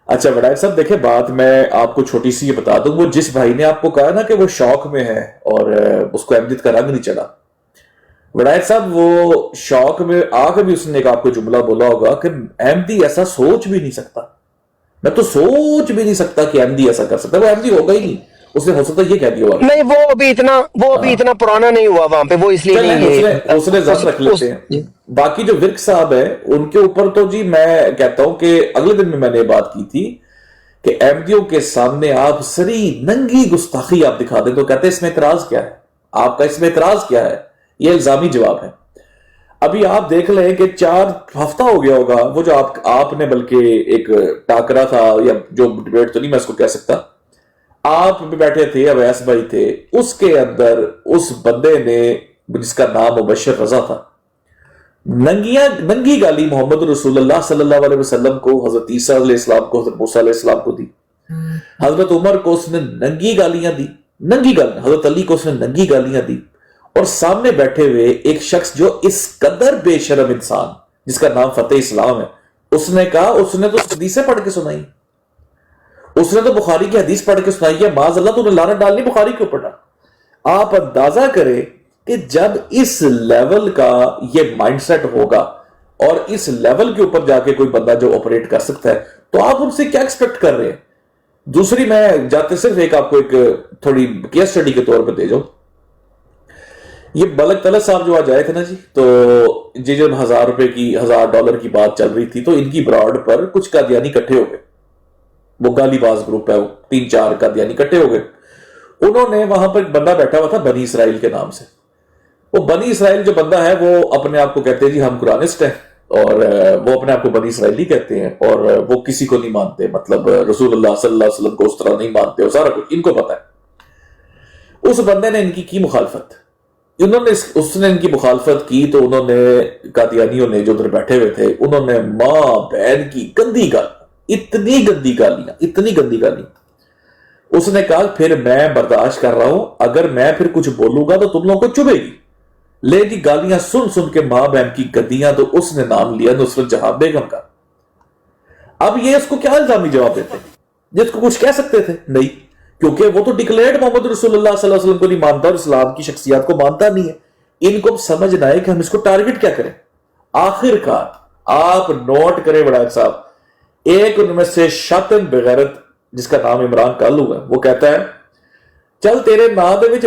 اچھا وڈائر صاحب دیکھیں, بات میں آپ کو چھوٹی سی یہ بتا دوں, وہ جس بھائی نے آپ کو کہا نا کہ وہ شوق میں ہے اور اس کو احمدیت کا رنگ نہیں چڑھا, وڈائر صاحب وہ شوق میں آ کے بھی اس نے ایک آپ کو جملہ بولا ہوگا کہ احمدی ایسا سوچ بھی نہیں سکتا, میں تو سوچ بھی نہیں سکتا کہ احمدی ایسا کر سکتا. وہ احمدی ہوگا ہی نہیں, اس نے ہو سکتا یہ کہہ دیا ہوگا نہیں, وہ ابھی اتنا پرانا نہیں ہوا وہاں پہ, وہ اس لیے اس نے ذات رکھ لیتے ہیں. باقی جو ورک صاحب ہے ان کے اوپر تو جی میں کہتا ہوں کہ اگلے دن میں نے یہ بات کی تھی کہ احمدیوں کے سامنے آپ سری ننگی گستاخی آپ دکھا دیں تو کہتے ہیں اس میں اعتراض کیا ہے, آپ کا اس میں اعتراض کیا ہے, یہ الزامی جواب ہے. ابھی آپ دیکھ لیں کہ 4 ہفتہ ہو گیا ہوگا وہ جو آپ نے بلکہ ایک ٹاکرا تھا, یا جو ڈیبیٹ تو نہیں میں اس کو کہہ سکتا, آپ بھی بیٹھے تھے, اویس بھائی تھے, اس کے اندر اس بندے نے جس کا نام مبشر رضا تھا, ننگی گالی محمد رسول اللہ صلی اللہ علیہ وسلم کو, حضرت عیسیٰ علیہ السلام کو, حضرت موسیٰ علیہ السلام کو دی, حضرت عمر کو اس نے ننگی گالیاں دی, حضرت علی کو اس نے ننگی گالیاں دی, اور سامنے بیٹھے ہوئے ایک شخص جو اس قدر بے شرم انسان جس کا نام فتح اسلام ہے, اس نے کہا, اس نے تو حدیثیں پڑھ کے سنائی, اس نے تو بخاری کی حدیث پڑھ کے سنائی ہے, معاذ اللہ تو نے لعنت ڈالنی بخاری کے اوپر. آپ اندازہ کریں کہ جب اس لیول کا یہ مائنڈ سیٹ ہوگا اور اس لیول کے اوپر جا کے کوئی بندہ جو آپریٹ کر سکتا ہے, تو آپ ان سے کیا ایکسپیکٹ کر رہے ہیں. دوسری میں جاتے صرف ایک آپ کو ایک تھوڑی کیس اسٹڈی کے طور پہ دے جاؤں. یہ ملک طلعت صاحب جو آج آئے تھے نا جی, تو یہ جب $1000 کی بات چل رہی تھی تو ان کی براڈ پر کچھ قادیانی اکٹھے ہو گئے, وہ گالی باز گروپ ہے, وہ 3-4 قادیانی اکٹھے ہو گئے. انہوں نے وہاں پر ایک بندہ بیٹھا ہوا تھا بنی اسرائیل کے نام سے. وہ بنی اسرائیل جو بندہ ہے وہ اپنے آپ کو کہتے ہیں جی ہم قرآنسٹ ہیں, اور وہ اپنے آپ کو بنی اسرائیلی کہتے ہیں, اور وہ کسی کو نہیں مانتے, مطلب رسول اللہ صلی اللہ علیہ وسلم کو اس طرح نہیں مانتے, اور سارا کچھ ان کو پتا ہے. اس بندے نے ان کی مخالفت, اس نے ان کی مخالفت کی, تو انہوں نے قادیانیوں نے جو ادھر بیٹھے ہوئے تھے انہوں نے ماں بہن کی گندی گالی, اتنی گندی گالی. اس نے کہا پھر میں برداشت کر رہا ہوں, اگر میں پھر کچھ بولوں گا تو تم لوگوں کو چبھے گی. لے جی گالیاں سن کے ماں بہن کی گدیاں, تو اس نے نام لیا نصرت جہاں بیگم کا. اب یہ اس کو کیا الزامی جواب دیتے ہیں, جس کو کچھ کہہ سکتے تھے نہیں, کیونکہ وہ تو ڈکلیئرڈ محمد رسول اللہ صلی اللہ علیہ وسلم کو نہیں مانتا اور اسلام کی شخصیات کو مانتا نہیں ہے. ان کو سمجھنا ہے کہ ہم اس کو ٹارگٹ کیا کریں. آخر کار آپ نوٹ کریں وڈائر صاحب, ایک ان میں سے شاطن بغیرت جس کا نام عمران کالو ہے, وہ کہتا ہے ਚੱਲ ਤੇਰੇ ਨਾਂ ਦੇ ਵਿੱਚ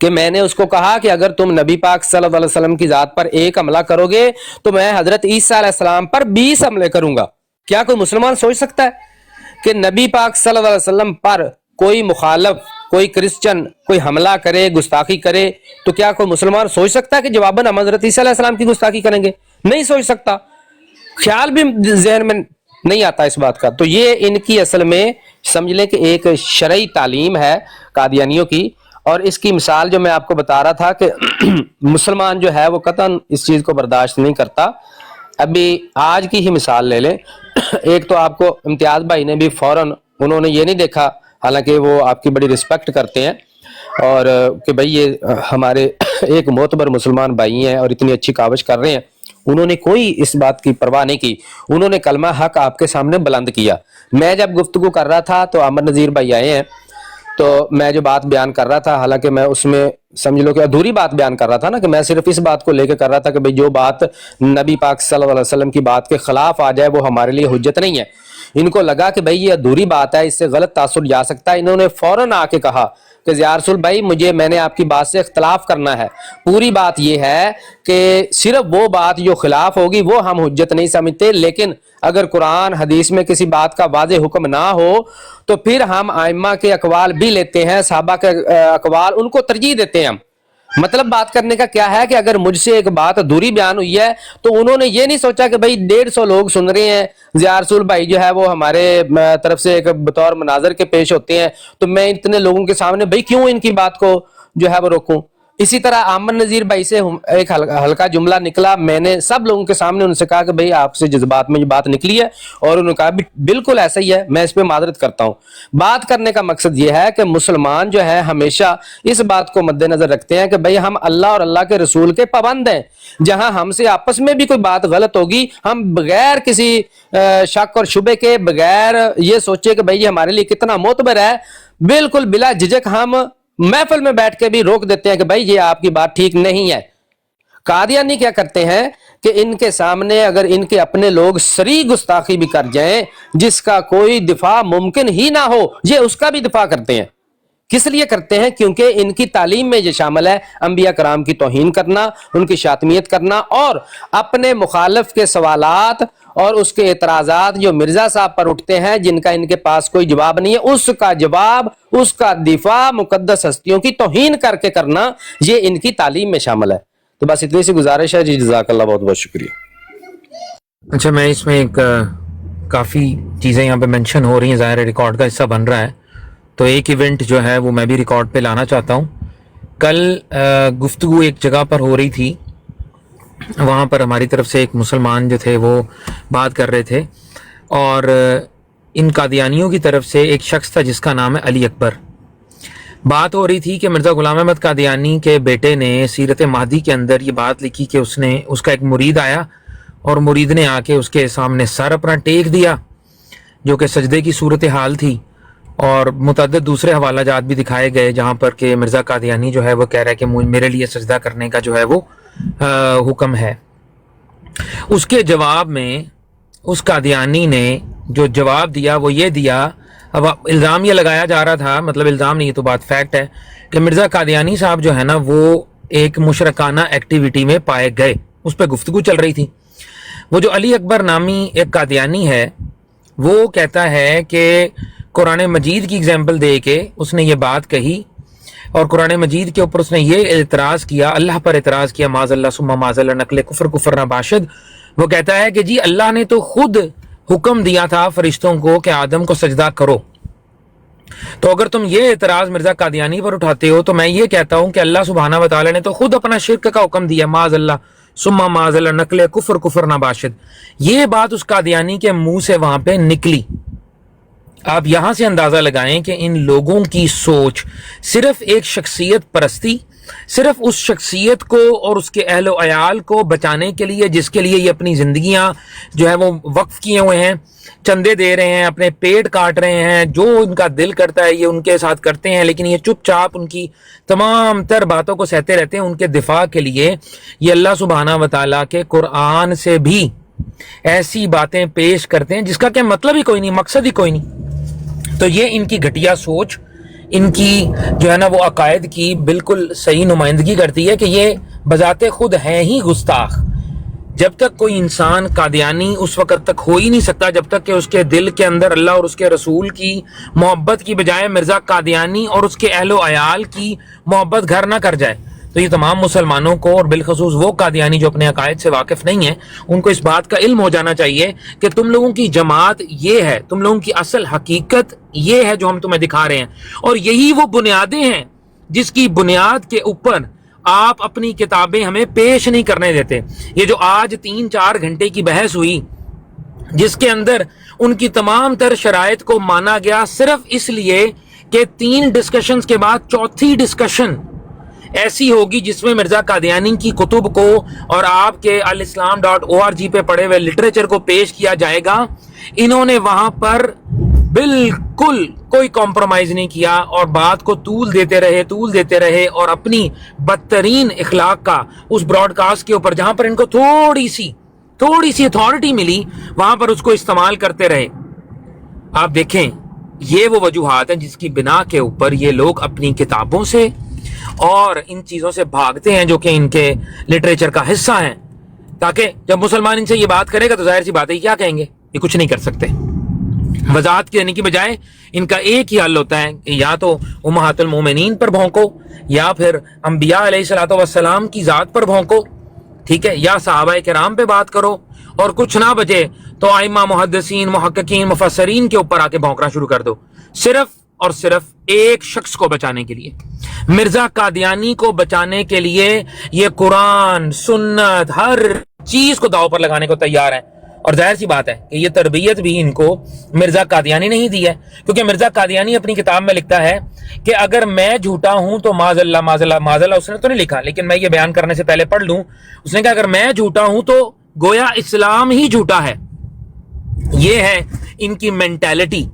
کہ میں نے اس کو کہا کہ اگر تم نبی پاک صلی اللہ علیہ وسلم کی ذات پر ایک حملہ کرو گے تو میں حضرت عیسیٰ علیہ السلام پر 20 حملے کروں گا. کیا کوئی مسلمان سوچ سکتا ہے کہ نبی پاک صلی اللہ علیہ وسلم پر کوئی مخالف، کوئی کرسچن کوئی حملہ کرے، گستاخی کرے، تو کیا کوئی مسلمان سوچ سکتا ہے کہ جواباً ہم حضرت عیسیٰ علیہ السلام کی گستاخی کریں گے؟ نہیں سوچ سکتا، خیال بھی ذہن میں نہیں آتا اس بات کا. تو یہ ان کی اصل میں سمجھ لیں کہ ایک شرعی تعلیم ہے قادیانیوں کی. اور اس کی مثال جو میں آپ کو بتا رہا تھا کہ مسلمان جو ہے وہ قطعاً اس چیز کو برداشت نہیں کرتا. ابھی آج کی ہی مثال لے لیں. ایک تو آپ کو امتیاز بھائی نے بھی فوراً انہوں نے یہ نہیں دیکھا، حالانکہ وہ آپ کی بڑی رسپیکٹ کرتے ہیں اور کہ بھئی یہ ہمارے ایک معتبر مسلمان بھائی ہیں اور اتنی اچھی کاوش کر رہے ہیں، انہوں نے کوئی اس بات کی پرواہ نہیں کی. انہوں نے کلمہ حق آپ کے سامنے بلند کیا. میں جب گفتگو کر رہا تھا تو احمد نذیر بھائی آئے ہیں، تو میں جو بات بیان کر رہا تھا، حالانکہ میں اس میں سمجھ لو کہ ادھوری بات بیان کر رہا تھا نا، کہ میں صرف اس بات کو لے کے کر رہا تھا کہ بھئی جو بات نبی پاک صلی اللہ علیہ وسلم کی بات کے خلاف آ جائے وہ ہمارے لیے حجت نہیں ہے. ان کو لگا کہ بھئی یہ ادھوری بات ہے، اس سے غلط تاثر جا سکتا ہے. انہوں نے فوراً آ کے کہا کہ ضیاء رسول بھائی میں نے آپ کی بات سے اختلاف کرنا ہے. پوری بات یہ ہے کہ صرف وہ بات جو خلاف ہوگی وہ ہم حجت نہیں سمجھتے، لیکن اگر قرآن حدیث میں کسی بات کا واضح حکم نہ ہو تو پھر ہم ائمہ کے اقوال بھی لیتے ہیں، صحابہ کے اقوال ان کو ترجیح دیتے ہیں ہم. مطلب بات کرنے کا کیا ہے کہ اگر مجھ سے ایک بات ادھوری بیان ہوئی ہے تو انہوں نے یہ نہیں سوچا کہ بھئی 150 لوگ سن رہے ہیں، ضیاء رسول بھائی جو ہے وہ ہمارے طرف سے ایک بطور مناظر کے پیش ہوتے ہیں، تو میں اتنے لوگوں کے سامنے بھئی کیوں ان کی بات کو جو ہے وہ روکوں. اسی طرح احمد نذیر بھائی سے ایک ہلکا جملہ نکلا، میں نے سب لوگوں کے سامنے ان سے کہا کہ بھئی آپ سے جذبات میں جو بات نکلی ہے، اور انہوں نے کہا بالکل ایسا ہی ہے، میں اس پہ معذرت کرتا ہوں. بات کرنے کا مقصد یہ ہے کہ مسلمان جو ہے ہمیشہ اس بات کو مد نظر رکھتے ہیں کہ بھئی ہم اللہ اور اللہ کے رسول کے پابند ہیں. جہاں ہم سے آپس میں بھی کوئی بات غلط ہوگی، ہم بغیر کسی شک اور شبے کے، بغیر یہ سوچے کہ بھئی یہ ہمارے لیے کتنا معتبر ہے، بالکل بلا جھجک ہم محفل میں بیٹھ کے بھی روک دیتے ہیں کہ بھائی یہ آپ کی بات ٹھیک نہیں ہے. قادیانی کیا کرتے ہیں کہ ان کے سامنے اگر ان کے اپنے لوگ صریح گستاخی بھی کر جائیں جس کا کوئی دفاع ممکن ہی نہ ہو، یہ اس کا بھی دفاع کرتے ہیں. کس لیے کرتے ہیں؟ کیونکہ ان کی تعلیم میں یہ شامل ہے انبیاء کرام کی توہین کرنا، ان کی شاتمیت کرنا، اور اپنے مخالف کے سوالات اور اس کے اعتراضات جو مرزا صاحب پر اٹھتے ہیں جن کا ان کے پاس کوئی جواب نہیں ہے، اس کا جواب، اس کا دفاع مقدس ہستیوں کی توہین کر کے کرنا، یہ ان کی تعلیم میں شامل ہے. تو بس اتنی سی گزارش ہے. جی جزاک اللہ، بہت بہت شکریہ. اچھا، میں اس میں ایک کافی چیزیں یہاں پہ مینشن ہو رہی ہیں، ظاہر ریکارڈ کا حصہ بن رہا ہے، تو ایک ایونٹ جو ہے وہ میں بھی ریکارڈ پہ لانا چاہتا ہوں. کل گفتگو ایک جگہ پر ہو رہی تھی، وہاں پر ہماری طرف سے ایک مسلمان جو تھے وہ بات کر رہے تھے، اور ان قادیانیوں کی طرف سے ایک شخص تھا جس کا نام ہے علی اکبر. بات ہو رہی تھی کہ مرزا غلام احمد قادیانی کے بیٹے نے سیرت مہدی کے اندر یہ بات لکھی کہ اس کا ایک مرید آیا اور مرید نے آ کے اس کے سامنے سر اپنا ٹیک دیا، جو کہ سجدے کی صورتحال تھی، اور متعدد دوسرے حوالہ جات بھی دکھائے گئے جہاں پر کہ مرزا قادیانی جو ہے وہ کہہ رہا ہے کہ میرے لیے سجدہ کرنے کا جو ہے وہ حکم ہے. اس کے جواب میں اس قادیانی نے جو جواب دیا وہ یہ دیا. اب الزام یہ لگایا جا رہا تھا، مطلب الزام نہیں، یہ تو بات فیکٹ ہے کہ مرزا قادیانی صاحب جو ہے نا وہ ایک مشرکانہ ایکٹیویٹی میں پائے گئے. اس پہ گفتگو چل رہی تھی. وہ جو علی اکبر نامی ایک قادیانی ہے وہ کہتا ہے کہ قرآن مجید کی اگزامپل دے کے اس نے یہ بات کہی، اور قرآن مجید کے اوپر اس نے یہ اعتراض کیا، اللہ پر اعتراض کیا، معاذ اللہ ثم معاذ اللہ، نقل کفر نہ باشد. وہ کہتا ہے کہ جی اللہ نے تو خود حکم دیا تھا فرشتوں کو کہ آدم کو سجدہ کرو، تو اگر تم یہ اعتراض مرزا قادیانی پر اٹھاتے ہو تو میں یہ کہتا ہوں کہ اللہ سبحانہ و تعالی نے تو خود اپنا شرک کا حکم دیا، معاذ اللہ ثم معاذ اللہ، نقل کفر نہ باشد. یہ بات اس قادیانی کے منہ سے وہاں پہ نکلی. آپ یہاں سے اندازہ لگائیں کہ ان لوگوں کی سوچ صرف ایک شخصیت پرستی، صرف اس شخصیت کو اور اس کے اہل و عیال کو بچانے کے لیے جس کے لیے یہ اپنی زندگیاں جو ہے وہ وقف کیے ہوئے ہیں، چندے دے رہے ہیں، اپنے پیٹ کاٹ رہے ہیں، جو ان کا دل کرتا ہے یہ ان کے ساتھ کرتے ہیں، لیکن یہ چپ چاپ ان کی تمام تر باتوں کو سہتے رہتے ہیں. ان کے دفاع کے لیے یہ اللہ سبحانہ و تعالیٰ کے قرآن سے بھی ایسی باتیں پیش کرتے ہیں جس کا کہ مطلب ہی کوئی نہیں، مقصد ہی کوئی نہیں. تو یہ ان کی گھٹیا سوچ ان کی جو ہے نا وہ عقائد کی بالکل صحیح نمائندگی کرتی ہے کہ یہ بذات خود ہیں ہی گستاخ. جب تک کوئی انسان قادیانی اس وقت تک ہو ہی نہیں سکتا جب تک کہ اس کے دل کے اندر اللہ اور اس کے رسول کی محبت کی بجائے مرزا قادیانی اور اس کے اہل و عیال کی محبت گھر نہ کر جائے. تو یہ تمام مسلمانوں کو اور بالخصوص وہ قادیانی جو اپنے عقائد سے واقف نہیں ہیں ان کو اس بات کا علم ہو جانا چاہیے کہ تم لوگوں کی جماعت یہ ہے, تم لوگوں کی اصل حقیقت یہ ہے جو ہم تمہیں دکھا رہے ہیں, اور یہی وہ بنیادیں ہیں جس کی بنیاد کے اوپر آپ اپنی کتابیں ہمیں پیش نہیں کرنے دیتے. یہ جو آج 3-4 گھنٹے کی بحث ہوئی جس کے اندر ان کی تمام تر شرائط کو مانا گیا صرف اس لیے کہ 3 ڈسکشنز کے بعد چوتھی ڈسکشن ایسی ہوگی جس میں مرزا قادیانی کی کتب کو اور آپ کے alislam.org پہ پڑے ہوئے لٹریچر کو پیش کیا جائے گا. انہوں نے وہاں پر بالکل کوئی کمپرومائز نہیں کیا اور بات کو طول دیتے رہے اور اپنی بدترین اخلاق کا اس براڈ کاسٹ کے اوپر جہاں پر ان کو تھوڑی سی اتھارٹی ملی وہاں پر اس کو استعمال کرتے رہے. آپ دیکھیں یہ وہ وجوہات ہیں جس کی بنا کے اوپر یہ لوگ اپنی کتابوں سے اور ان چیزوں سے بھاگتے ہیں جو کہ ان کے لٹریچر کا حصہ ہیں, تاکہ جب مسلمان ان سے یہ بات کرے گا تو ظاہر سی بات ہے کیا کہیں گے, یہ کچھ نہیں کر سکتے. وضاحت دینے کی بجائے ان کا ایک ہی حل ہوتا ہے کہ یا تو امہات المومنین پر بھونکو یا پھر انبیاء علیہ الصلوۃ والسلام کی ذات پر بھونکو, ٹھیک ہے, یا صحابہ کرام پہ بات کرو, اور کچھ نہ بچے تو ائمہ محدثین محققین مفسرین کے اوپر آ کے بھونکنا شروع کر دو, صرف اور صرف ایک شخص کو بچانے کے لیے, مرزا قادیانی کو بچانے کے لیے. یہ قرآن سنت ہر چیز کو داؤ پر لگانے کو تیار ہیں, اور ظاہر سی بات ہے کہ یہ تربیت بھی ان کو مرزا قادیانی نہیں دی ہے, کیونکہ مرزا قادیانی اپنی کتاب میں لکھتا ہے کہ اگر میں جھوٹا ہوں تو معاذ اللہ اس نے تو نہیں لکھا لیکن میں یہ بیان کرنے سے پہلے پڑھ لوں. اس نے کہا اگر میں جھوٹا ہوں تو گویا اسلام ہی جھوٹا ہے. یہ ہے ان کی مینٹیلٹی.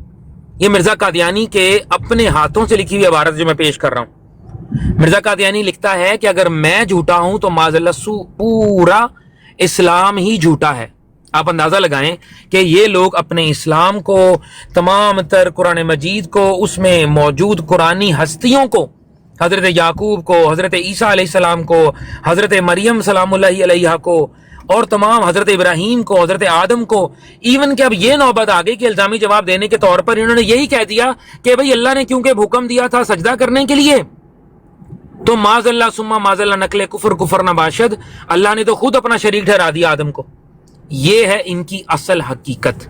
یہ مرزا قادیانی کے اپنے ہاتھوں سے لکھی ہوئی عبارت جو میں پیش کر رہا ہوں. مرزا قادیانی لکھتا ہے کہ اگر میں جھوٹا ہوں تو معاذ اللہ پورا اسلام ہی جھوٹا ہے. آپ اندازہ لگائیں کہ یہ لوگ اپنے اسلام کو, تمام تر قرآن مجید کو, اس میں موجود قرآنی ہستیوں کو, حضرت یعقوب کو, حضرت عیسیٰ علیہ السلام کو, حضرت مریم سلام اللہ علیہا کو, اور تمام حضرت ابراہیم کو, حضرت آدم کو, ایون کہ اب یہ نوبت آ گئی کہ الزامی جواب دینے کے طور پر انہوں نے یہی کہہ دیا کہ بھئی اللہ نے کیونکہ حکم دیا تھا سجدہ کرنے کے لیے تو معاذ اللہ ثم معاذ اللہ نقل کفر نہ باشد, اللہ نے تو خود اپنا شریک ٹھہرا دیا آدم کو. یہ ہے ان کی اصل حقیقت,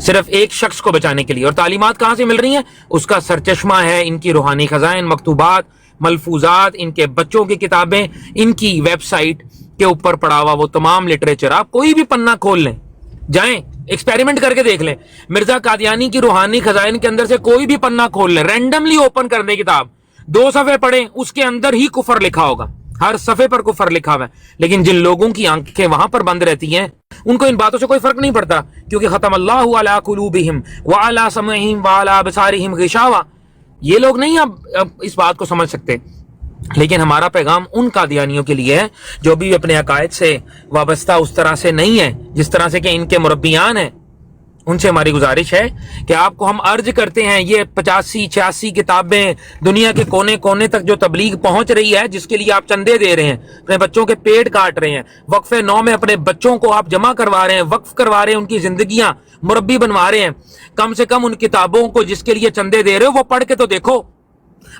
صرف ایک شخص کو بچانے کے لیے. اور تعلیمات کہاں سے مل رہی ہیں؟ اس کا سرچشمہ ہے ان کی روحانی خزائن, مکتوبات, ملفوظات, ان کے بچوں کی کتابیں, ان کی ویب سائٹ کے اوپر پڑا ہوا وہ تمام لٹریچر. آپ کوئی بھی پنہ کھول لیں, جائیں ایکسپیریمنٹ کر کے دیکھ لیں, مرزا قادیانی کی روحانی خزائن کے اندر سے کوئی بھی پنہ کھول لیں, رینڈملی اوپن کر دیں کتاب, 2 صفحے پڑھیں, اس کے اندر ہی کفر لکھا ہوگا, ہر صفحے پر کفر لکھا ہوا ہے. لیکن جن لوگوں کی آنکھیں وہاں پر بند رہتی ہیں ان کو ان باتوں سے کوئی فرق نہیں پڑتا, کیونکہ ختم اللہ علی قلوبہم وعلی سمعہم وعلی ابصارہم غشاوہ. یہ لوگ نہیں اب اس بات کو سمجھ سکتے. لیکن ہمارا پیغام ان قادیانیوں کے لیے ہے جو بھی اپنے عقائد سے وابستہ اس طرح سے نہیں ہے جس طرح سے کہ ان کے مربیان ہیں. ان سے ہماری گزارش ہے کہ آپ کو ہم عرض کرتے ہیں, یہ 85-86 کتابیں دنیا کے کونے کونے تک جو تبلیغ پہنچ رہی ہے, جس کے لیے آپ چندے دے رہے ہیں, اپنے بچوں کے پیٹ کاٹ رہے ہیں, وقف 9 میں اپنے بچوں کو آپ جمع کروا رہے ہیں, وقف کروا رہے ہیں, ان کی زندگیاں مربی بنوا رہے ہیں, کم سے کم ان کتابوں کو جس کے لیے چندے دے رہے ہو وہ پڑھ کے تو دیکھو.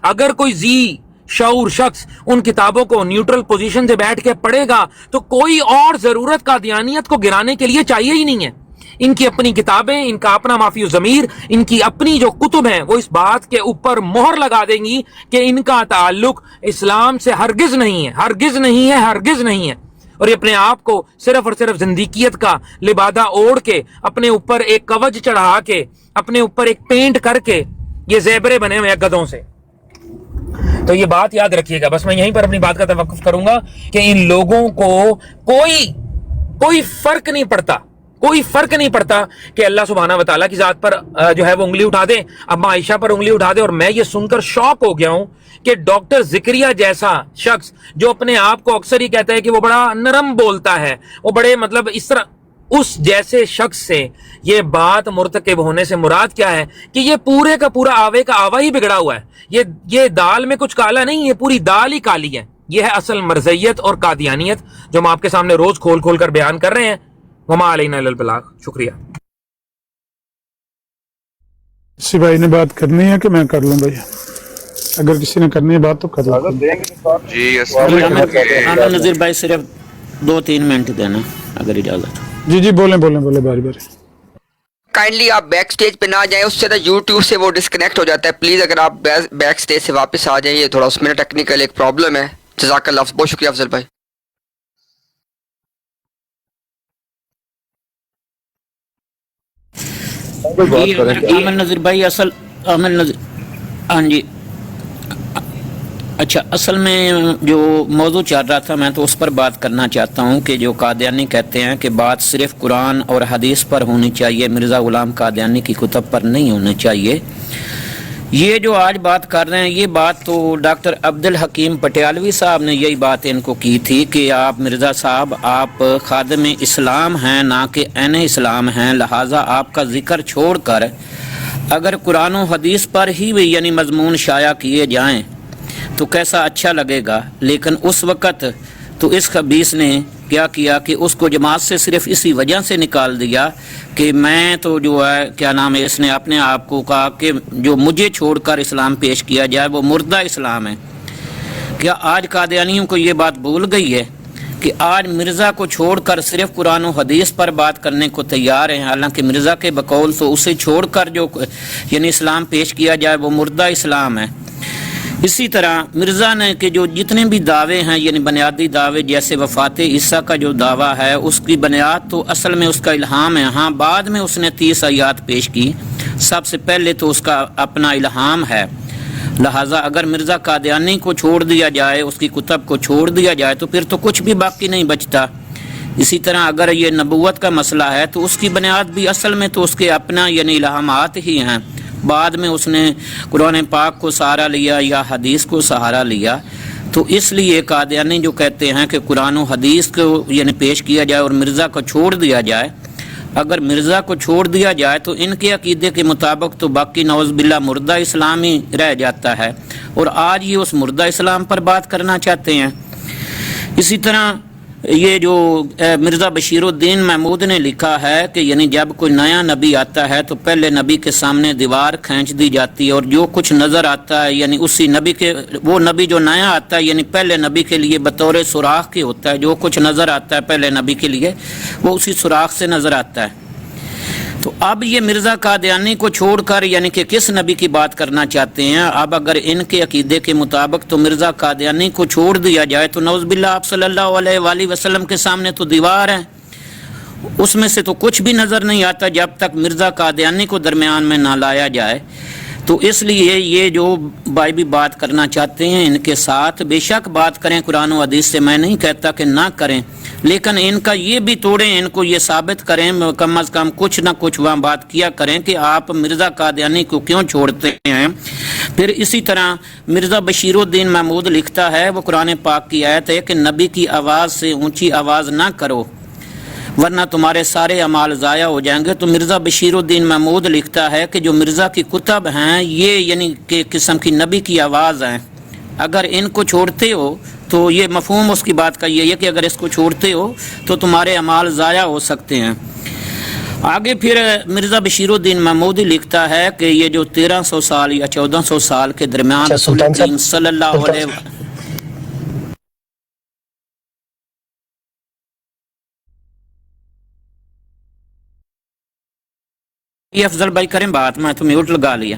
اگر کوئی شعور شخص ان کتابوں کو نیوٹرل پوزیشن سے بیٹھ کے پڑھے گا تو کوئی اور ضرورت قادیانیت کو گرانے کے لیے چاہیے ہی نہیں ہے. ان کی اپنی کتابیں, ان کا اپنا مافی الضمیر, ان کی اپنی جو کتب ہیں وہ اس بات کے اوپر مہر لگا دیں گی کہ ان کا تعلق اسلام سے ہرگز نہیں ہے, ہرگز نہیں ہے, ہرگز نہیں ہے. اور یہ اپنے آپ کو صرف اور صرف زندیقیت کا لبادہ اوڑھ کے, اپنے اوپر ایک کوچ چڑھا کے, اپنے اوپر ایک پینٹ کر کے یہ زیبرے بنے ہوئے ہیں گدھوں سے. تو یہ بات یاد رکھیے گا. بس میں یہیں پر اپنی بات کا توقف کروں گا کہ ان لوگوں کو کوئی فرق نہیں پڑتا, کوئی فرق نہیں پڑتا کہ اللہ سبحانہ و تعالیٰ کی ذات پر جو ہے وہ انگلی اٹھا دے, اما عائشہ پر انگلی اٹھا دے. اور میں یہ سن کر شوق ہو گیا ہوں کہ ڈاکٹر زکریا جیسا شخص جو اپنے آپ کو اکثر ہی کہتا ہے کہ وہ بڑا نرم بولتا ہے, وہ بڑے مطلب اس طرح, اس جیسے شخص سے یہ بات مرتکب ہونے سے مراد کیا ہے کہ یہ پورے کا پورا آوے کا آوا ہی بگڑا ہوا ہے، یہ دال میں کچھ کالا نہیں، یہ پوری دال ہی کالی ہے۔ یہ ہے اصل مرزیت اور قادیانیت جو ہم آپ کے سامنے روز کھول کھول کر بیان کر رہے ہیں۔ وما علینا الا البلاغ۔ شکریہ۔ کسی بھائی نے بات کرنی ہے کہ میں کر لوں بھائی؟ اگر کسی نے کرنی ہے بات تو کر لوں۔ جی السلام علیکم۔ عامر نذیر بھائی صرف 2-3 منٹ دینا اگر اجازت۔ جی بولیں باری باری۔ کائنڈلی آپ بیک سٹیج پہ نہ جائیں، اس سے یوٹیوب سے وہ ڈسکنیکٹ ہو جاتا ہے۔ پلیز اگر آپ بیک سٹیج سے واپس آ جائیں، یہ تھوڑا اس میں ٹیکنیکل ایک پرابلم ہے۔ جزاک اللہ، بہت شکریہ افضل بھائی۔ عامر نذیر بھائی عامر نذیر، ہاں جی، اچھا، اصل میں جو موضوع چل رہا تھا میں تو اس پر بات کرنا چاہتا ہوں کہ جو قادیانی کہتے ہیں کہ بات صرف قرآن اور حدیث پر ہونی چاہیے، مرزا غلام قادیانی کی کتب پر نہیں ہونی چاہیے۔ یہ جو آج بات کر رہے ہیں، یہ بات تو ڈاکٹر عبدالحکیم پٹیالوی صاحب نے یہی بات ان کو کی تھی کہ آپ مرزا صاحب آپ خادم اسلام ہیں نہ کہ عین اسلام ہیں، لہٰذا آپ کا ذکر چھوڑ کر اگر قرآن و حدیث پر ہی یعنی مضمون شائع کیے جائیں تو کیسا اچھا لگے گا۔ لیکن اس وقت تو اس خبیث نے کیا کیا کہ اس کو جماعت سے صرف اسی وجہ سے نکال دیا کہ میں تو جو ہے کیا نام ہے، اس نے اپنے آپ کو کہا کہ جو مجھے چھوڑ کر اسلام پیش کیا جائے وہ مردہ اسلام ہے۔ کیا آج قادیانیوں کو یہ بات بھول گئی ہے کہ آج مرزا کو چھوڑ کر صرف قرآن و حدیث پر بات کرنے کو تیار ہیں، حالانکہ مرزا کے بقول تو اسے چھوڑ کر جو یعنی اسلام پیش کیا جائے وہ مردہ اسلام ہے۔ اسی طرح مرزا نے کہ جو جتنے بھی دعوے ہیں یعنی بنیادی دعوے جیسے وفات عیسیٰ کا جو دعویٰ ہے اس کی بنیاد تو اصل میں اس کا الہام ہے، ہاں بعد میں اس نے 30 آیات پیش کی، سب سے پہلے تو اس کا اپنا الہام ہے۔ لہٰذا اگر مرزا قادیانی کو چھوڑ دیا جائے، اس کی کتب کو چھوڑ دیا جائے تو پھر تو کچھ بھی باقی نہیں بچتا۔ اسی طرح اگر یہ نبوت کا مسئلہ ہے تو اس کی بنیاد بھی اصل میں تو اس کے اپنا یعنی الہامات ہی ہیں، بعد میں اس نے قرآن پاک کو سہارا لیا یا حدیث کو سہارا لیا۔ تو اس لیے قادیانی جو کہتے ہیں کہ قرآن و حدیث کو یعنی پیش کیا جائے اور مرزا کو چھوڑ دیا جائے، اگر مرزا کو چھوڑ دیا جائے تو ان کے عقیدے کے مطابق تو باقی نعوذ باللہ مردہ اسلام ہی رہ جاتا ہے، اور آج یہ اس مردہ اسلام پر بات کرنا چاہتے ہیں۔ اسی طرح یہ جو مرزا بشیر الدین محمود نے لکھا ہے کہ یعنی جب کوئی نیا نبی آتا ہے تو پہلے نبی کے سامنے دیوار کھینچ دی جاتی ہے، اور جو کچھ نظر آتا ہے یعنی اسی نبی کے، وہ نبی جو نیا آتا ہے یعنی پہلے نبی کے لیے بطور سوراخ کے ہوتا ہے، جو کچھ نظر آتا ہے پہلے نبی کے لیے وہ اسی سوراخ سے نظر آتا ہے۔ تو اب یہ مرزا قادیانی کو چھوڑ کر یعنی کہ کس نبی کی بات کرنا چاہتے ہیں؟ اب اگر ان کے عقیدے کے مطابق تو مرزا قادیانی کو چھوڑ دیا جائے تو نعوذ باللہ آپ صلی اللہ علیہ وآلہ وسلم کے سامنے تو دیوار ہے، اس میں سے تو کچھ بھی نظر نہیں آتا جب تک مرزا قادیانی کو درمیان میں نہ لایا جائے۔ تو اس لیے یہ جو بھائی بھی بات کرنا چاہتے ہیں ان کے ساتھ بے شک بات کریں قرآن و حدیث سے، میں نہیں کہتا کہ نہ کریں، لیکن ان کا یہ بھی توڑیں، ان کو یہ ثابت کریں، کم از کم کچھ نہ کچھ وہاں بات کیا کریں کہ آپ مرزا قادیانی کو کیوں چھوڑتے ہیں۔ پھر اسی طرح مرزا بشیر الدین محمود لکھتا ہے، وہ قرآن پاک کی آیت ہے کہ نبی کی آواز سے اونچی آواز نہ کرو ورنہ تمہارے سارے اعمال ضائع ہو جائیں گے۔ تو مرزا بشیر الدین محمود لکھتا ہے کہ جو مرزا کی کتب ہیں یہ یعنی کہ قسم کی نبی کی آواز ہیں، اگر ان کو چھوڑتے ہو تو یہ مفہوم اس کی بات کا یہ ہے کہ اگر اس کو چھوڑتے ہو تو تمہارے اعمال ضائع ہو سکتے ہیں۔ آگے پھر مرزا بشیر الدین محمودی لکھتا ہے کہ یہ جو 1300 سال یا 1400 سال کے درمیان رسول کریم صلی اللہ علیہ یہ افضل بھائی کریں بات، میں تو میوٹ لگا لیا۔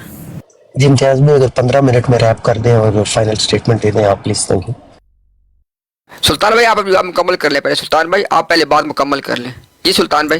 جی امتیاز میں اگر 15 منٹ میں ریپ کر دیں اور فائنل سٹیٹمنٹ دے دیں آپ پلیز، تھینک یو۔ سلطان بھائی آپ ابھی مکمل کر لیں، پہلے سلطان بھائی آپ پہلے بات مکمل کر لیں۔ جی سلطان بھائی۔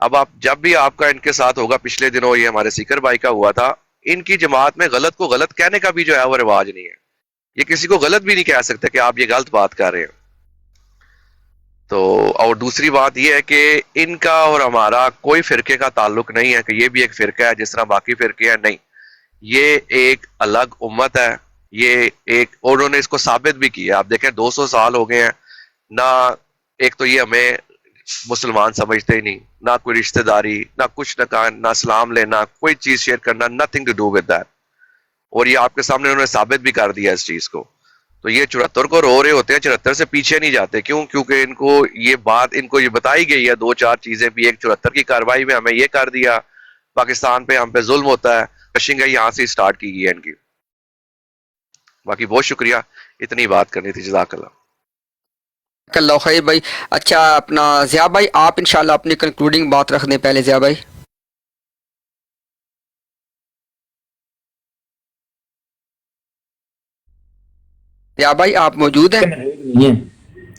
اب آپ جب بھی آپ کا ان کے ساتھ ہوگا، پچھلے دنوں یہ ہمارے سیکر بھائی کا ہوا تھا، ان کی جماعت میں غلط کو غلط کہنے کا بھی جو ہے وہ رواج نہیں ہے. یہ کسی کو غلط بھی نہیں کہہ سکتے کہ آپ یہ غلط بات کر رہے ہیں. تو اور دوسری بات یہ ہے کہ ان کا اور ہمارا کوئی فرقے کا تعلق نہیں ہے کہ یہ بھی ایک فرقہ ہے جس طرح باقی فرقے ہیں. نہیں، یہ ایک الگ امت ہے. یہ ایک، اور انہوں نے اس کو ثابت بھی کیا. آپ دیکھیں 200 سال ہو گئے ہیں نہ، ایک تو یہ ہمیں مسلمان سمجھتے ہی نہیں، نہ کوئی رشتہ داری، نہ کچھ، نہ سلام لینا، کوئی چیز شیئر کرنا، nothing to do with that. اور یہ آپ کے سامنے انہوں نے ثابت بھی کر دیا اس چیز کو. تو یہ 74 کو رو رہے ہوتے ہیں، 74 سے پیچھے نہیں جاتے. کیوں؟ کیونکہ ان کو یہ بات، ان کو یہ بتائی گئی ہے 2-4 چیزیں بھی. ایک 74 کی کارروائی میں ہمیں یہ کر دیا، پاکستان پہ ہم پہ ظلم ہوتا ہے، کشنگ ہے یہاں سے سٹارٹ کی گئی ہے ان کی. باقی بہت شکریہ، اتنی بات کرنی تھی. جزاک اللہ. اللہ خیر بھائی. اچھا اپنا ضیاء بھائی آپ انشاءاللہ اپنی کنکلوڈنگ بات رکھ دیں پہلے. ضیاء بھائی آپ موجود ہیں؟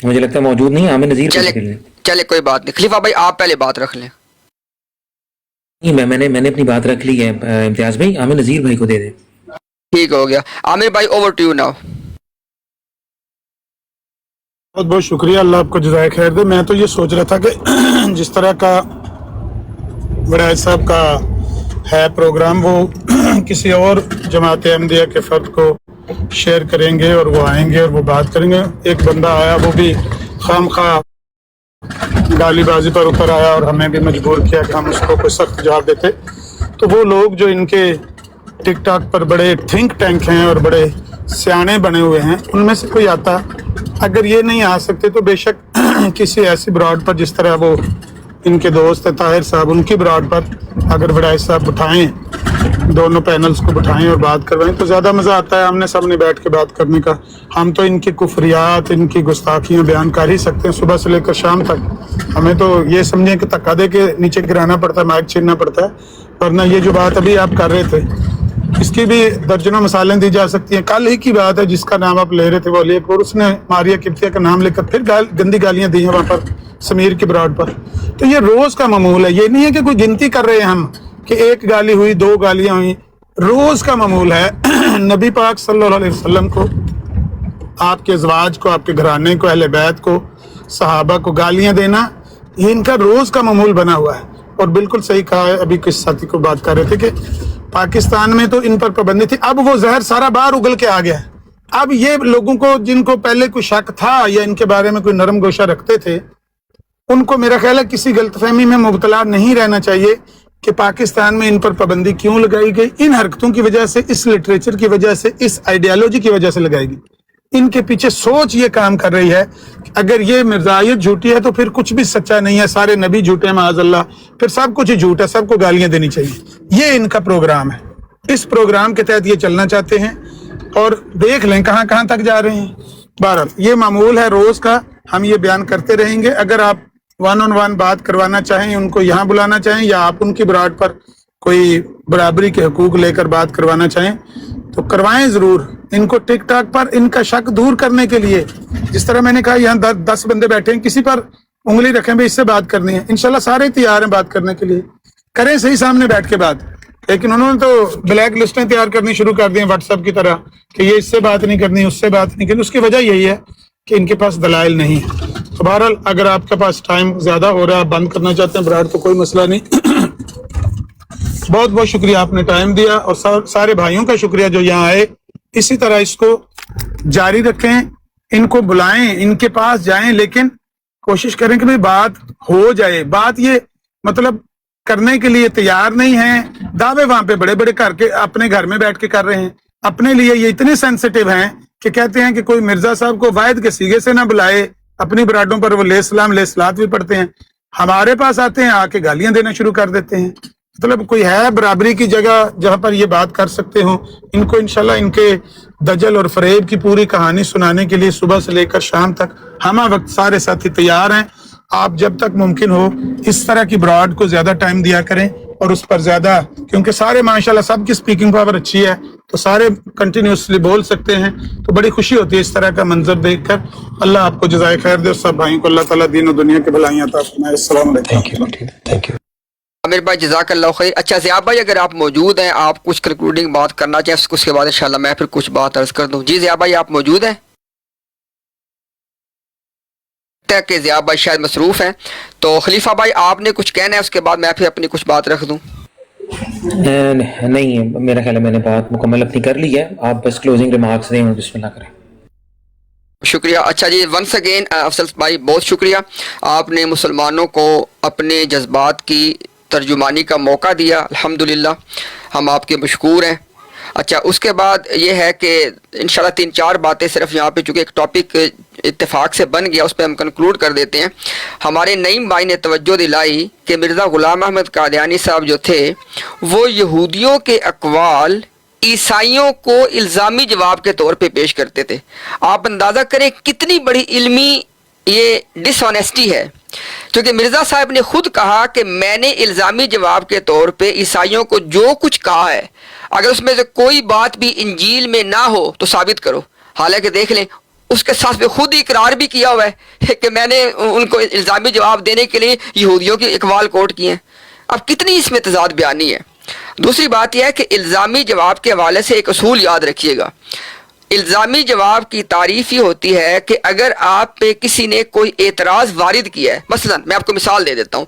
مجھے لگتا ہے موجود نہیں. عامر نذیر چلے کوئی بات نہیں. خلیفہ بھائی آپ پہلے بات رکھ لیں. میں نے اپنی بات رکھ لی ہے. امتیاز بھائی عامر نذیر بھائی کو دے دیں. ٹھیک ہو گیا. عامر بھائی اوور ٹو یو ناؤ. بہت بہت شکریہ، اللہ آپ کو جزائے خیر دے. میں تو یہ سوچ رہا تھا کہ جس طرح کا وڑائے صاحب کا ہے پروگرام، وہ کسی اور جماعت احمدیہ کے فرد کو شیئر کریں گے اور وہ آئیں گے اور وہ بات کریں گے. ایک بندہ آیا، وہ بھی خام خواہ گالی بازی پر اتر آیا اور ہمیں بھی مجبور کیا کہ ہم اس کو کوئی سخت جواب دیتے. تو وہ لوگ جو ان کے ٹک ٹاک پر بڑے تھنک ٹینک ہیں اور بڑے سیانے بنے ہوئے ہیں، ان میں سے کوئی آتا، اگر یہ نہیں آ سکتے تو بے شک کسی ایسی براڈ پر جس طرح وہ ان کے دوست طاہر صاحب، ان کی براڈ پر اگر وڑائے صاحب بٹھائیں، دونوں پینلز کو بٹھائیں اور بات کروائیں تو زیادہ مزہ آتا ہے آمنے سامنے بیٹھ کے بات کرنے کا. ہم تو ان کی کفریات، ان کی گستاخیاں بیان کر ہی سکتے ہیں صبح سے لے کر شام تک. ہمیں تو یہ سمجھیں کہ دھکا دے کے نیچے گرانا پڑتا ہے، مائک چھیننا پڑتا ہے. ورنہ یہ جو بات ابھی آپ کر رہے تھے، اس کی بھی درجنوں مثالیں دی جا سکتی ہیں. کل ہی کی بات ہے جس کا نام آپ لے رہے تھے، وہ علی اکبر، اس نے ماریہ قبطیہ کا نام لے کر پھر گندی گالیاں دی ہیں وہاں پر سمیر کی براڈ پر. تو یہ روز کا معمول ہے. یہ نہیں ہے کہ کوئی گنتی کر رہے ہیں ہم کہ ایک گالی ہوئی، 2 گالیاں ہوئیں. روز کا معمول ہے. نبی پاک صلی اللہ علیہ وسلم کو، آپ کے ازواج کو، آپ کے گھرانے کو، اہل بیت کو، صحابہ کو گالیاں دینا، یہ ان کا روز کا معمول بنا ہوا ہے. اور بالکل صحیح کہا ہے، ابھی کس ساتھی کو بات کر رہے تھے کہ پاکستان میں تو ان پر پابندی تھی، اب وہ زہر سارا باہر اگل کے آ گیا ہے. اب یہ لوگوں کو جن کو پہلے کوئی شک تھا یا ان کے بارے میں کوئی نرم گوشہ رکھتے تھے، ان کو میرا خیال ہے کسی غلط فہمی میں مبتلا نہیں رہنا چاہیے کہ پاکستان میں ان پر پابندی کیوں لگائی گئی. ان حرکتوں کی وجہ سے، اس لٹریچر کی وجہ سے، اس آئیڈیالوجی کی وجہ سے لگائی گئی. ان کے پیچھے سوچ یہ کام کر رہی ہے کہ اگر یہ مرزائیت جھوٹی ہے تو پھر کچھ بھی سچا نہیں ہے، سارے نبی جھوٹے ہیں معاذ اللہ، پھر سب کچھ ہی جھوٹ ہے، سب کو گالیاں دینی چاہیے. یہ ان کا پروگرام ہے. اس پروگرام کے تحت یہ چلنا چاہتے ہیں اور دیکھ لیں کہاں کہاں تک جا رہے ہیں. بہرحال یہ معمول ہے روز کا، ہم یہ بیان کرتے رہیں گے. اگر آپ 1-on-1 بات کروانا چاہیں، ان کو یہاں بلانا چاہیں، یا آپ ان کی براڈ پر کوئی برابری کے حقوق لے کر بات کروانا چاہیں تو کروائیں ضرور. ان کو ٹک ٹاک پر ان کا شک دور کرنے کے لیے، جس طرح میں نے کہا یہاں 10 بندے بیٹھے ہیں، کسی پر انگلی رکھیں بھی اس سے بات کرنی ہے، انشاءاللہ سارے تیار ہیں بات کرنے کے لیے. کریں صحیح سامنے بیٹھ کے بات. لیکن انہوں نے تو بلیک لسٹیں تیار کرنی شروع کر دی ہیں واٹس ایپ کی طرح کہ یہ اس سے بات نہیں کرنی، اس سے بات نہیں کرنی. اس کی وجہ یہی ہے کہ ان کے پاس دلائل نہیں ہے. تو بہرحال اگر آپ کے پاس ٹائم زیادہ ہو رہا ہے، آپ بند کرنا چاہتے ہیں براڈ تو کوئی مسئلہ نہیں. بہت بہت شکریہ آپ نے ٹائم دیا، اور سارے بھائیوں کا شکریہ جو یہاں آئے. اسی طرح اس کو جاری رکھیں، ان کو بلائیں، ان کے پاس جائیں، لیکن کوشش کریں کہ بات ہو جائے. بات یہ مطلب کرنے کے لیے تیار نہیں ہیں. دعوے وہاں پہ بڑے بڑے کر کے اپنے گھر میں بیٹھ کے کر رہے ہیں. اپنے لیے یہ اتنے سینسیٹیو ہیں کہ کہتے ہیں کہ کوئی مرزا صاحب کو واحد کے سیگے سے نہ بلائے. اپنی براڈوں پر وہ لے سلام لے سلات بھی پڑھتے ہیں. ہمارے پاس آتے ہیں، آ کے گالیاں دینا شروع کر دیتے ہیں. مطلب کوئی ہے برابری کی جگہ جہاں پر یہ بات کر سکتے ہوں. ان کو انشاءاللہ ان کے دجل اور فریب کی پوری کہانی سنانے کے لیے صبح سے لے کر شام تک ہمہ وقت سارے ساتھی تیار ہیں. آپ جب تک ممکن ہو اس طرح کی براڈ کو زیادہ ٹائم دیا کریں اور اس پر زیادہ، کیونکہ سارے ماشاءاللہ سب کی سپیکنگ پاور اچھی ہے تو سارے کنٹینیوسلی بول سکتے ہیں. تو بڑی خوشی ہوتی ہے اس طرح کا منظر دیکھ کر. اللہ آپ کو جزائے خیر دے اور سب بھائیوں کو اللہ تعالیٰ دین و دنیا کے بھلائیاں عطا فرمائے. السلام علیکم. Thank you. عامر بھائی جزاک اللہ خیر. اچھا ضیاء بھائی اگر آپ موجود ہیں, آپ کچھ کنکلوڈنگ بات کرنا چاہیں, اس کے بعد انشاءاللہ میں پھر کچھ بات عرض کر دوں. جی ضیاء بھائی آپ موجود ہیں؟ کہ ضیاء بھائی شاید مصروف ہیں, تو خلیفہ بھائی آپ نے کچھ کہنا ہے, اس کے بعد میں پھر اپنی کچھ بات رکھ دوں. نہیں, میرا خیال ہے میں نے بات مکمل اپنی کر لی ہے, آپ بس کلوزنگ ریمارکس دیں اور بسم اللہ کریں. شکریہ. اچھا جی, ونس اگین افضل بھائی بہت شکریہ, آپ نے مسلمانوں کو اپنے جذبات کی ترجمانی کا موقع دیا, الحمدللہ ہم آپ کے مشکور ہیں. اچھا اس کے بعد یہ ہے کہ انشاءاللہ 3-4 باتیں صرف یہاں پہ, چونکہ ایک ٹاپک اتفاق سے بن گیا, اس پہ ہم کنکلوڈ کر دیتے ہیں. ہمارے نعیم بھائی نے توجہ دلائی کہ مرزا غلام احمد قادیانی صاحب جو تھے وہ یہودیوں کے اقوال عیسائیوں کو الزامی جواب کے طور پہ پیش کرتے تھے. آپ اندازہ کریں کتنی بڑی علمی یہ ڈس آنیسٹی ہے, کیونکہ مرزا صاحب نے خود کہا کہ میں نے الزامی جواب کے طور پہ عیسائیوں کو جو کچھ کہا ہے, اگر اس میں سے کوئی بات بھی انجیل میں نہ ہو تو ثابت کرو. حالانکہ دیکھ لیں اس کے ساتھ میں خود ہی اقرار بھی کیا ہوا ہے کہ میں نے ان کو الزامی جواب دینے کے لیے یہودیوں کے اقوال کوٹ کیے ہیں. اب کتنی اس میں تضاد بیانی ہے. دوسری بات یہ ہے کہ الزامی جواب کے حوالے سے ایک اصول یاد رکھیے گا. الزامی جواب کی تعریف یہ ہوتی ہے کہ اگر آپ پہ کسی نے کوئی اعتراض وارد کیا ہے, مثلا میں آپ کو مثال دے دیتا ہوں,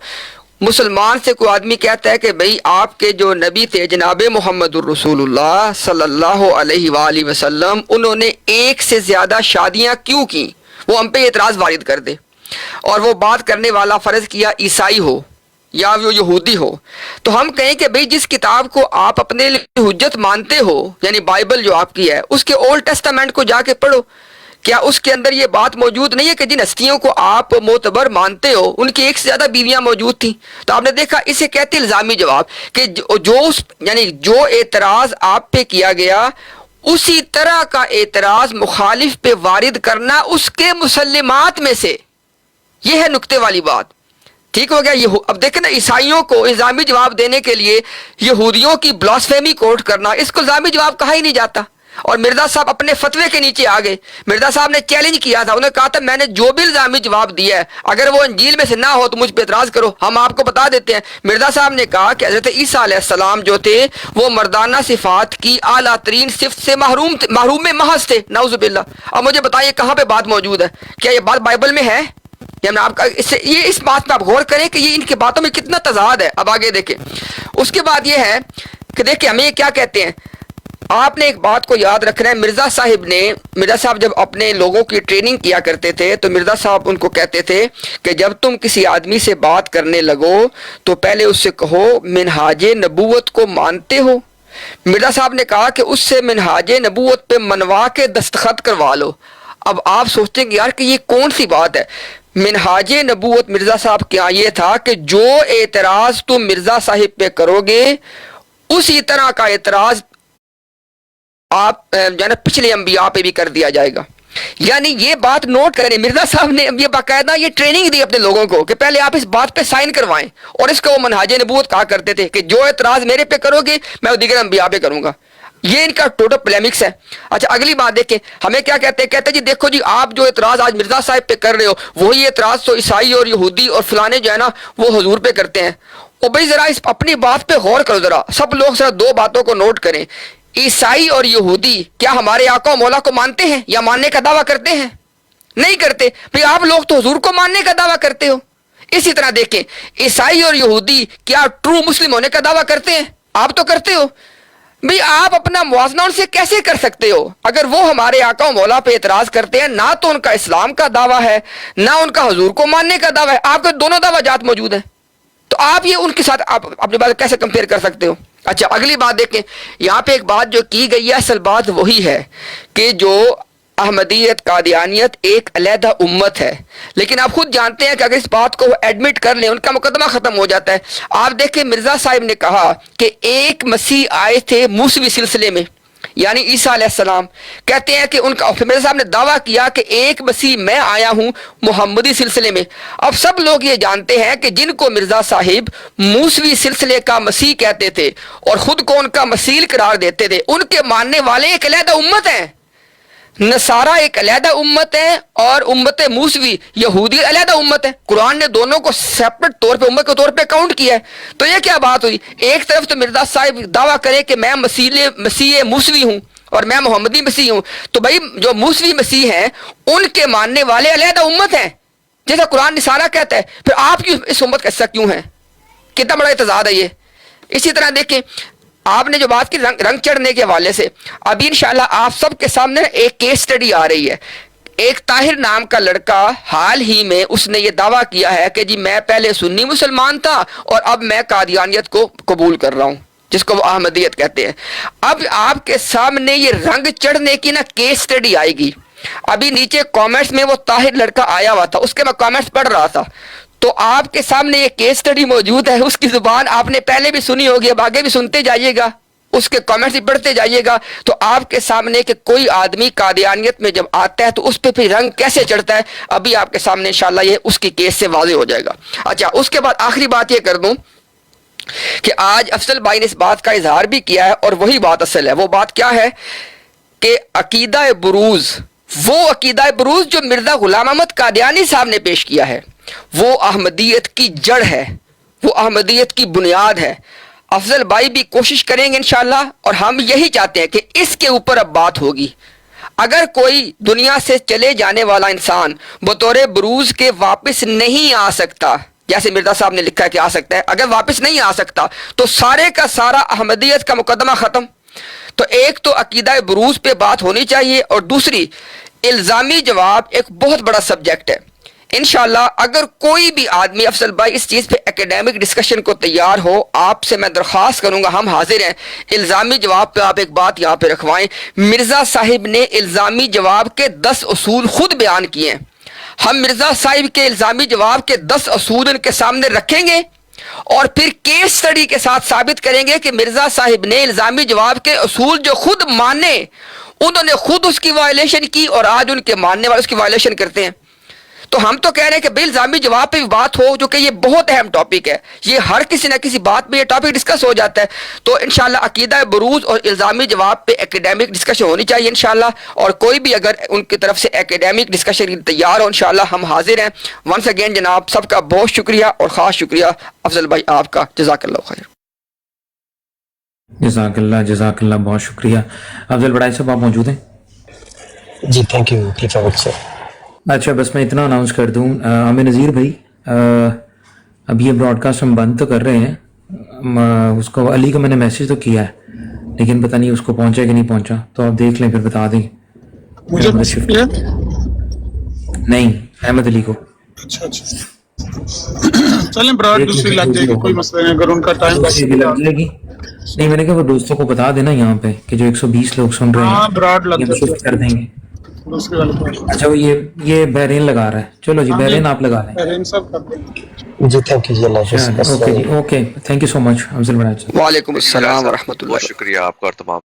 مسلمان سے کوئی آدمی کہتا ہے کہ بھئی آپ کے جو نبی تھے جناب محمد الرسول اللہ صلی اللہ علیہ وآلہ وسلم, انہوں نے 1 سے زیادہ شادیاں کیوں کی, وہ ہم پہ اعتراض وارد کر دے, اور وہ بات کرنے والا فرض کیا عیسائی ہو یا وہ یہودی ہو, تو ہم کہیں کہ بھئی جس کتاب کو آپ اپنے لیے حجت مانتے ہو, یعنی بائبل جو آپ کی ہے, اس کے اولڈ ٹیسٹامنٹ کو جا کے پڑھو. کیا اس کے اندر یہ بات موجود نہیں ہے کہ جن ہستیوں کو آپ معتبر مانتے ہو ان کی 1 سے زیادہ بیویاں موجود تھیں؟ تو آپ نے دیکھا اسے کہتے الزامی جواب, کہ جو اعتراض آپ پہ کیا گیا اسی طرح کا اعتراض مخالف پہ وارد کرنا اس کے مسلمات میں سے. یہ ہے نکتے والی بات. ٹھیک ہو گیا. یہ اب دیکھیں نا, عیسائیوں کو الزامی جواب دینے کے لیے یہودیوں کی بلاسفیمی کوٹ کرنا, اس کو الزامی جواب کہا ہی نہیں جاتا. اور مرزا صاحب اپنے فتوے کے نیچے آ گئے. مرزا صاحب نے چیلنج کیا تھا, انہوں نے کہا تھا میں نے جو بھی الزامی جواب دیا ہے اگر وہ انجیل میں سے نہ ہو تو مجھ پہ اعتراض کرو, ہم آپ کو بتا دیتے ہیں. مرزا صاحب نے کہا کہ حضرت عیسیٰ علیہ السلام جو تھے وہ مردانہ صفات کی اعلیٰ ترین صفت سے محروم محض تھے, نعوذ باللہ. اب مجھے بتائیے کہاں پہ بات موجود ہے؟ کیا یہ بات بائبل میں ہے؟ آپ کا اس بات پہ آپ غور کریں کہ یہ ان کی باتوں میں کتنا تضاد ہے. اب آگے دیکھیں. اس کے بعد یہ ہے کہ دیکھیں ہمیں یہ کیا کہتے ہیں, آپ نے ایک بات کو یاد رکھنا ہے. مرزا صاحب جب اپنے لوگوں کی ٹریننگ کیا کرتے تھے تو مرزا صاحب ان کو کہتے تھے کہ جب تم کسی آدمی سے بات کرنے لگو تو پہلے اس سے کہو منہاج نبوت کو مانتے ہو. مرزا صاحب نے کہا کہ اس سے منہاج نبوت پہ منوا کے دستخط کروا لو. اب آپ سوچتے ہیں کہ یار کہ یہ کون سی بات ہے. منہاج نبوت مرزا صاحب کیا یہ تھا کہ جو اعتراض تم مرزا صاحب پہ کرو گے اسی طرح کا اعتراض آپ پچھلے انبیاء پہ بھی کر دیا جائے گا. یعنی یہ بات نوٹ کریں, مرزا صاحب نے یہ باقاعدہ یہ ٹریننگ دی اپنے لوگوں کو کہ پہلے آپ اس بات پہ سائن کروائیں, اور اس کا وہ منہاج نبوت کہا کرتے تھے کہ جو اعتراض میرے پہ کرو گے میں وہ دیگر انبیاء پہ کروں گا. یہ ان کا ٹوٹل پولیمکس ہے. اچھا اگلی بات دیکھیں, ہمیں کیا کہتے ہیں جی دیکھو جی آپ جو اعتراض آج مرزا صاحب پہ کر رہے ہو وہی اعتراض تو عیسائی اور یہودی اور فلانے جو ہے نا وہ حضور پہ کرتے ہیں. اور بھائی ذرا اس اپنی بات پہ غور کرو, ذرا سب لوگ ذرا 2 باتوں کو نوٹ کریں. عیسائی اور یہودی کیا ہمارے آقا و مولا کو مانتے ہیں یا ماننے کا دعویٰ کرتے ہیں؟ نہیں کرتے. بھئی آپ لوگ تو حضور کو ماننے کا دعویٰ کرتے ہو. اسی طرح دیکھیں عیسائی اور یہودی کیا ٹرو مسلم ہونے کا دعویٰ کرتے ہیں؟ آپ تو کرتے ہو. بھئی آپ اپنا موازنہ ان سے کیسے کر سکتے ہو؟ اگر وہ ہمارے آقا و مولا پہ اعتراض کرتے ہیں, نہ تو ان کا اسلام کا دعویٰ ہے نہ ان کا حضور کو ماننے کا دعویٰ ہے, آپ کے دونوں دعویٰ جات موجود ہیں, تو آپ یہ ان کے ساتھ آپ اپنی بات کیسے کمپیئر کر سکتے ہو؟ اچھا اگلی بات دیکھیں, یہاں پہ ایک بات جو کی گئی ہے اصل بات وہی ہے کہ جو احمدیت قادیانیت ایک علیحدہ امت ہے, لیکن آپ خود جانتے ہیں کہ اگر اس بات کو وہ ایڈمٹ کر لیں ان کا مقدمہ ختم ہو جاتا ہے. آپ دیکھیں مرزا صاحب نے کہا کہ ایک مسیح آئے تھے موسوی سلسلے میں, یعنی عیسیٰ علیہ السلام. کہتے ہیں کہ ان کا مرزا صاحب نے دعویٰ کیا کہ ایک مسیح میں آیا ہوں محمدی سلسلے میں. اب سب لوگ یہ جانتے ہیں کہ جن کو مرزا صاحب موسوی سلسلے کا مسیح کہتے تھے اور خود کو ان کا مسیح قرار دیتے تھے, ان کے ماننے والے ایک علیحدہ امت ہیں. نصارہ ایک علیحدہ امت ہے اور امت موسوی یہودی علیحدہ امت ہے. قرآن نے دونوں کو سیپریٹ طور پہ امت کے طور پہ کاؤنٹ کیا ہے. تو یہ کیا بات ہوئی؟ ایک طرف تو مرزا صاحب دعویٰ کرے کہ میں مسیح موسوی ہوں اور میں محمدی مسیح ہوں، تو بھائی جو موسوی مسیح ہیں ان کے ماننے والے علیحدہ امت ہیں جیسا قرآن نصارہ کہتا ہے. پھر آپ کی اس امت کا حصہ کیوں ہیں؟ کتنا بڑا اعتزاز ہے یہ. اسی طرح دیکھیں آپ نے جو بات کی رنگ چڑھنے کے حوالے سے، ابھی انشاءاللہ آپ سب کے سامنے ایک کیس سٹڈی آ رہی ہے. ایک طاہر نام کا لڑکا حال ہی میں اس نے یہ دعویٰ کیا ہے کہ جی میں پہلے سنی مسلمان تھا اور اب میں قادیانیت کو قبول کر رہا ہوں، جس کو وہ احمدیت کہتے ہیں. اب آپ کے سامنے یہ رنگ چڑھنے کی نا کیس سٹڈی آئے گی. ابھی نیچے کامنٹس میں وہ طاہر لڑکا آیا ہوا تھا، اس کے میں کامنٹس پڑھ رہا تھا، تو آپ کے سامنے یہ کیس سٹڈی موجود ہے. اس کی زبان آپ نے پہلے بھی سنی ہوگی، اب آگے بھی سنتے جائیے گا، اس کے کامنٹس بھی پڑھتے جائیے گا. تو آپ کے سامنے کہ کوئی آدمی قادیانیت میں جب آتا ہے تو اس پہ پھر رنگ کیسے چڑھتا ہے، ابھی آپ کے سامنے انشاءاللہ یہ اس کی کیس سے واضح ہو جائے گا. اچھا، اس کے بعد آخری بات یہ کر دوں کہ آج افضل بھائی نے اس بات کا اظہار بھی کیا ہے اور وہی بات اصل ہے. وہ بات کیا ہے کہ عقیدہ بروز، وہ عقیدہ بروز جو مرزا غلام احمد قادیانی صاحب نے پیش کیا ہے، وہ احمدیت کی جڑ ہے، وہ احمدیت کی بنیاد ہے. افضل بھائی بھی کوشش کریں گے انشاءاللہ، اور ہم یہی چاہتے ہیں کہ اس کے اوپر اب بات ہوگی. اگر کوئی دنیا سے چلے جانے والا انسان بطور بروز کے واپس نہیں آ سکتا، جیسے مرزا صاحب نے لکھا ہے کہ آ سکتا ہے، اگر واپس نہیں آ سکتا تو سارے کا سارا احمدیت کا مقدمہ ختم. تو ایک تو عقیدہ بروز پہ بات ہونی چاہیے، اور دوسری الزامی جواب ایک بہت بڑا سبجیکٹ ہے. انشاءاللہ اگر کوئی بھی آدمی افضل بھائی اس چیز پہ ایکیڈیمک ڈسکشن کو تیار ہو، آپ سے میں درخواست کروں گا، ہم حاضر ہیں. الزامی جواب پہ آپ ایک بات یہاں پہ رکھوائیں. مرزا صاحب نے الزامی جواب کے 10 اصول خود بیان کیے ہیں. ہم مرزا صاحب کے الزامی جواب کے 10 اصول ان کے سامنے رکھیں گے اور پھر کیس سٹڈی کے ساتھ ثابت کریں گے کہ مرزا صاحب نے الزامی جواب کے اصول جو خود مانے، انہوں نے خود اس کی وائلیشن کی، اور آج ان کے ماننے والے اس کی وائلیشن کرتے ہیں. تو ہم تو کہہ رہے ہیں کہ بھائی الزامی جواب پہ بھی بات ہو، جو کہ یہ بہت اہم ٹاپک ہے. یہ ہر کسی نہ کسی بات میں یہ ٹاپک ڈسکس ہو جاتا ہے. تو انشاءاللہ عقیدہ بروز اور الزامی جواب پہ ایکیڈیمک ڈسکشن ہونی چاہیے انشاءاللہ. اور کوئی بھی اگر ان کی طرف سے ایکیڈیمک ڈسکشن تیار ہو، انشاءاللہ ہم حاضر ہیں. ونس اگین جناب سب کا بہت شکریہ، اور خاص شکریہ افضل بھائی آپ کا. جزاک اللہ خیر. جزاک اللہ، بہت شکریہ. افضل بڑائی صاحب آپ موجود ہیں؟ جی تھینک یو سر. اچھا، بس میں اتنا اناؤنس کر دوں، عامر نذیر بھائی، اب یہ براڈ کاسٹ ہم بند تو کر رہے ہیں. اس کو علی کو میں نے میسج تو کیا ہے، لیکن پتہ نہیں اس کو پہنچا کہ نہیں پہنچا، تو آپ دیکھ لیں پھر بتا دیں. نہیں، احمد علی کو. اچھا چلیں، براڈ دوسری لگ جائے گی، کوئی مسئلہ نہیں اگر ان کا ٹائم لگ جائے گی. نہیں، میں نے کہا وہ دوستوں کو بتا دینا یہاں پہ کہ جو 120 لوگ سن رہے ہیں براڈ لگ یہ شفٹ کر دیں گے. اچھا، وہ یہ بحرین لگا رہا ہے. چلو جی، بحرین آپ لگا لیں. جی تھینک یو جی، اللہ حافظ. اوکے جی، okay, thank you so much Afzal Barai صاحب. وعلیکم السلام ورحمۃ اللہ. بہت شکریہ آپ کا اور تمام